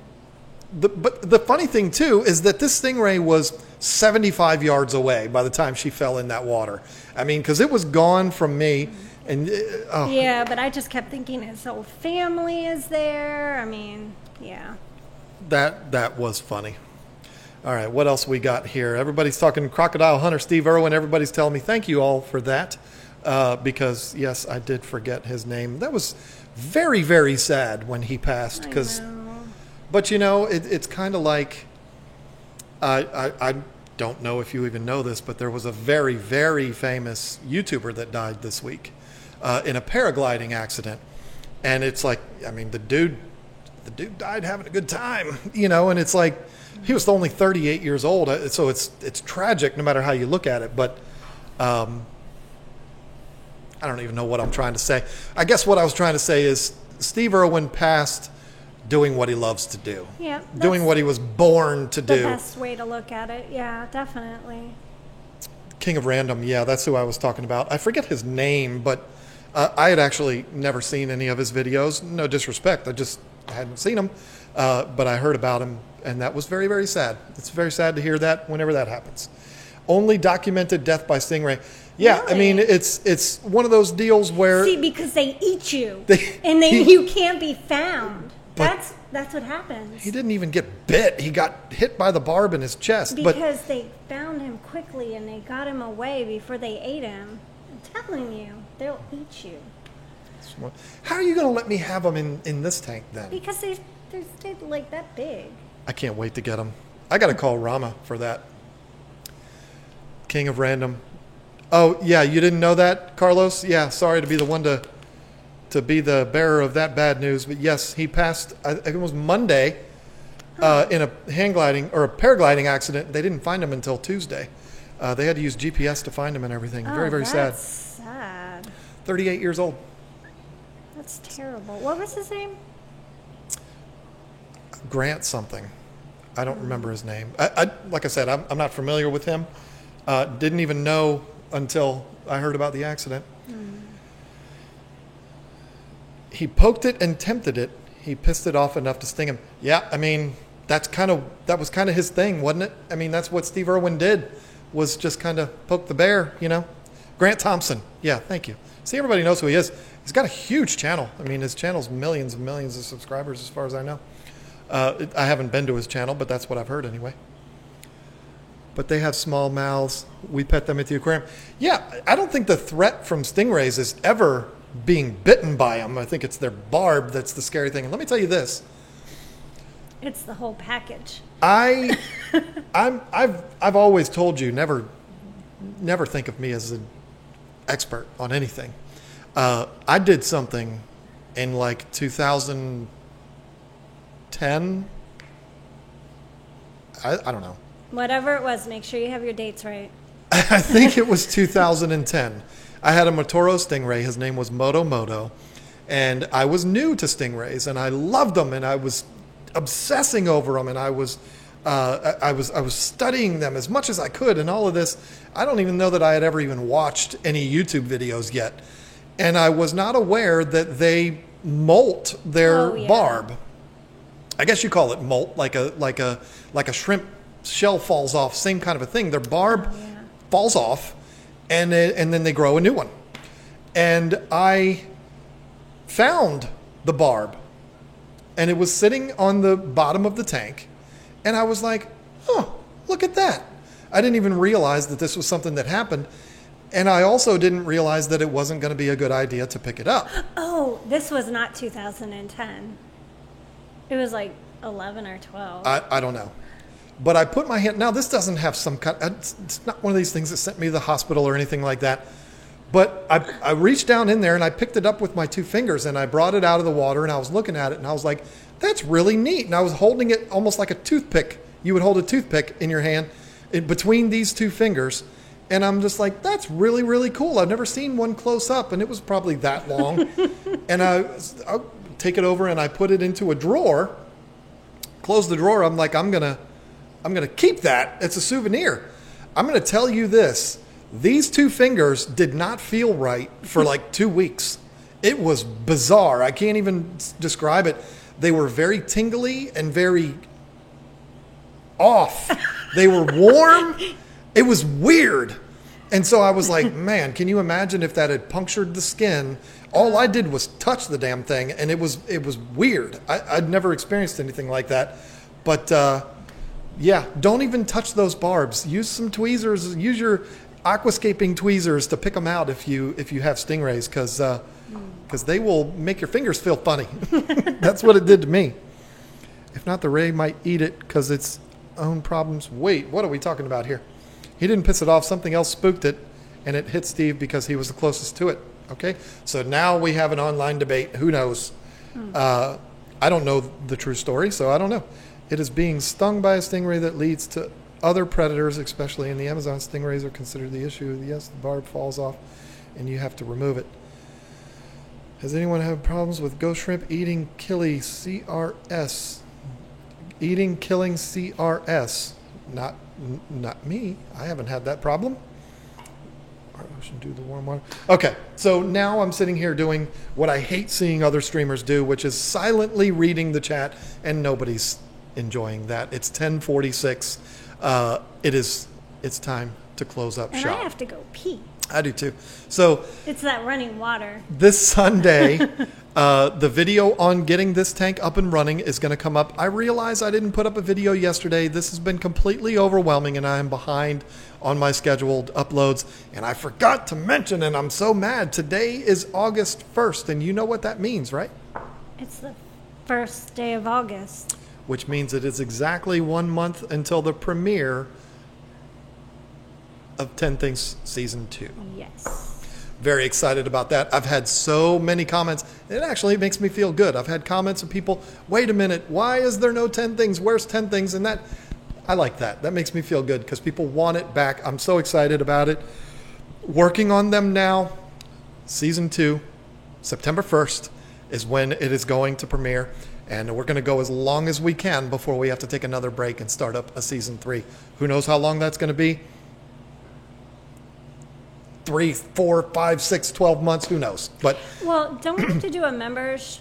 but the funny thing too is that this stingray was 75 yards away by the time she fell in that water. I mean, because it was gone from me. And Yeah, but I just kept thinking his whole family is there. I mean, yeah. that was funny. All right, what else we got here? Everybody's talking Crocodile Hunter, Steve Irwin. Everybody's telling me thank you all for that because, yes, I did forget his name. That was very, very sad when he passed. I know. But, it's kind of like I don't know if you even know this, but there was a very, very famous YouTuber that died this week in a paragliding accident. And it's like, I mean, the dude died having a good time, and it's like, he was only 38 years old. So it's tragic no matter how you look at it. But I don't even know what I'm trying to say. I guess what I was trying to say is Steve Irwin passed doing what he loves to do. Yeah. Doing what he was born to do. The best way to look at it. Yeah, definitely. King of Random. Yeah, that's who I was talking about. I forget his name, but I had actually never seen any of his videos. No disrespect. I just hadn't seen him. But I heard about him, and that was very, very sad. It's very sad to hear that whenever that happens. Only documented death by stingray. Yeah, Really? I mean, it's one of those deals where... See, because they eat you, you can't be found. That's what happens. He didn't even get bit. He got hit by the barb in his chest. Because they found him quickly and they got him away before they ate him. I'm telling you, they'll eat you. How are you going to let me have them in this tank then? Because they're like that big. I can't wait to get them. I got to call Rama for that. King of Random. Oh, yeah, you didn't know that, Carlos? Yeah, sorry to be the one to be the bearer of that bad news. But yes, he passed, I think it was Monday, in a hang gliding or a paragliding accident. They didn't find him until Tuesday. They had to use GPS to find him and everything. Very, very sad. That's sad. 38 years old. That's terrible. What was his name? Grant something. I don't remember his name. Like I said, I'm not familiar with him. Didn't even know until I heard about the accident. He poked it and tempted it. He pissed it off enough to sting him. Yeah, I mean, that was kind of his thing, wasn't it? I mean, that's what Steve Irwin did, was just kind of poke the bear, Grant Thompson. Yeah, thank you. See, everybody knows who he is. He's got a huge channel. I mean, his channel's millions and millions of subscribers as far as I know. I haven't been to his channel, but that's what I've heard anyway. But they have small mouths. We pet them at the aquarium. Yeah, I don't think the threat from stingrays is ever being bitten by them. I think it's their barb that's the scary thing. And let me tell you this. It's the whole package. I've always told you, never think of me as an expert on anything. I did something in like 2010. I don't know. Whatever it was, make sure you have your dates right. I think it was 2010. I had a Motoro Stingray. His name was Moto, and I was new to stingrays, and I loved them, and I was obsessing over them, and I was studying them as much as I could, and all of this. I don't even know that I had ever even watched any YouTube videos yet, and I was not aware that they molt their barb. I guess you call it molt, like a shrimp shell falls off, same kind of a thing. Their barb falls off, and then they grow a new one. And I found the barb, and it was sitting on the bottom of the tank, and I was like, oh, look at that. I didn't even realize that this was something that happened, and I also didn't realize that it wasn't going to be a good idea to pick it up. Oh, this was not 2010. It was like 11 or 12. I don't know. But I put my hand, now this doesn't have some kind, it's not one of these things that sent me to the hospital or anything like that. But I reached down in there and I picked it up with my 2 fingers and I brought it out of the water and I was looking at it and I was like, that's really neat. And I was holding it almost like a toothpick. You would hold a toothpick in your hand in between these 2 fingers. And I'm just like, that's really, really cool. I've never seen one close up, and it was probably that long. And I'll take it over and I put it into a drawer, close the drawer. I'm like, I'm gonna keep that. It's a souvenir. I'm going to tell you this. These 2 fingers did not feel right for like 2 weeks. It was bizarre. I can't even describe it. They were very tingly and very off. They were warm. It was weird. And so I was like, man, can you imagine if that had punctured the skin? All I did was touch the damn thing, and it was weird. I'd never experienced anything like that. But yeah, don't even touch those barbs. Use some tweezers. Use your aquascaping tweezers to pick them out if you have stingrays, because they will make your fingers feel funny. That's what it did to me. If not, the ray might eat it because it's own problems. Wait, what are we talking about here? He didn't piss it off. Something else spooked it, and it hit Steve because he was the closest to it. Okay, so now we have an online debate. Who knows? I don't know the true story, so I don't know. It is being stung by a stingray that leads to other predators, especially in the Amazon. Stingrays are considered the issue. Yes, the barb falls off, and you have to remove it. Has anyone had problems with ghost shrimp eating killing CRS? Eating killing CRS? Not me. I haven't had that problem. Our ocean do the warm water. Okay, so now I'm sitting here doing what I hate seeing other streamers do, which is silently reading the chat, and nobody's enjoying that. It's 10:46. It's time to close up And shop. I have to go pee. I do too. So It's that running water. this Sunday, the video on getting this tank up and running is going to come up. I realize I didn't put up a video yesterday. This has been completely overwhelming, and I am behind on my scheduled uploads. And I forgot to mention, and I'm so mad, today is August 1st, and you know what that means, right? It's the first day of August. Which means it is exactly 1 month until the premiere of 10 Things Season 2. Yes. Very excited about that. I've had so many comments. It actually makes me feel good. I've had comments of people, wait a minute, why is there no 10 Things? Where's 10 Things? And that, I like that. That makes me feel good because people want it back. I'm so excited about it. Working on them now. Season 2, September 1st is when it is going to premiere. And we're going to go as long as we can before we have to take another break and start up a Season 3. Who knows how long that's going to be? 3, 4, 5, 6, 12 months, who knows? But Well, don't we have to do a members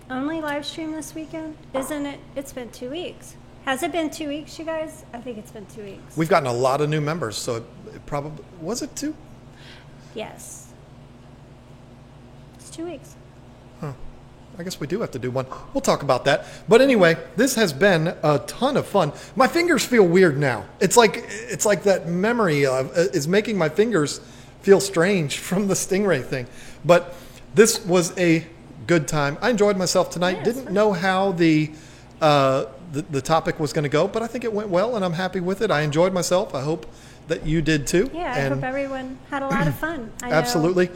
only live stream this weekend? Isn't it? It's been 2 weeks. Has it been 2 weeks, you guys? I think it's been 2 weeks. we've gotten a lot of new members, so it probably, was it 2? Yes. It's 2 weeks. I guess we do have to do one. We'll talk about that. But anyway, this has been a ton of fun. My fingers feel weird now. It's like that memory is making my fingers feel strange from the stingray thing. But this was a good time. I enjoyed myself tonight. Yeah, Didn't know how the topic was going to go, but I think it went well, and I'm happy with it. I enjoyed myself. I hope that you did too. Yeah, I hope everyone had a lot of fun. I know. Absolutely.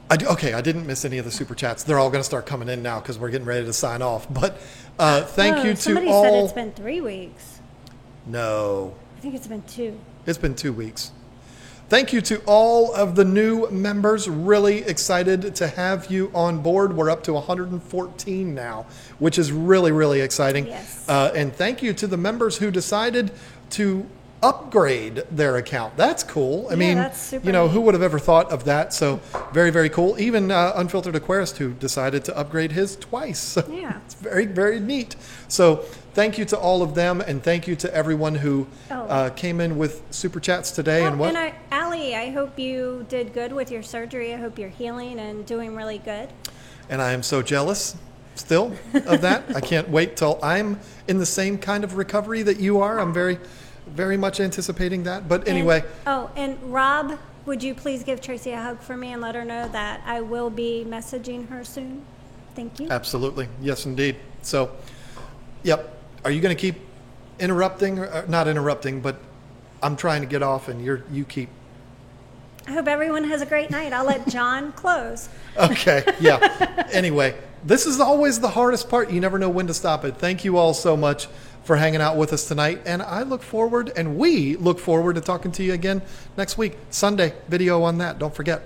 I didn't miss any of the super chats. They're all going to start coming in now because we're getting ready to sign off. But thank you to somebody all. said it's been 3 weeks. No, I think it's been 2. it's been 2 weeks. Thank you to all of the new members. Really excited to have you on board. We're up to 114 now, which is really, really exciting. Yes. And thank you to the members who decided to upgrade their account. That's cool. I mean, that's super who neat. would have ever thought of that? So very, very cool. Even Unfiltered Aquarist, who decided to upgrade his twice. So Yeah. it's very, very neat. So thank you to all of them, and thank you to everyone who came in with super chats today. Oh, and what? and Allie, I hope you did good with your surgery. I hope you're healing and doing really good. And I am so jealous still of that. I can't wait till I'm in the same kind of recovery that you are. I'm very, very much anticipating that. But anyway, And Rob, would you please give Tracy a hug for me and let her know that I will be messaging her soon? Thank you. absolutely. Yes, indeed. So, yep. Are you going to keep interrupting? Or, not interrupting, but I'm trying to get off and you keep. I hope everyone has a great night. I'll let John close. Okay, yeah. Anyway, this is always the hardest part. You never know when to stop it. Thank you all so much for hanging out with us tonight. And we look forward to talking to you again next week. Sunday, video on that. Don't forget.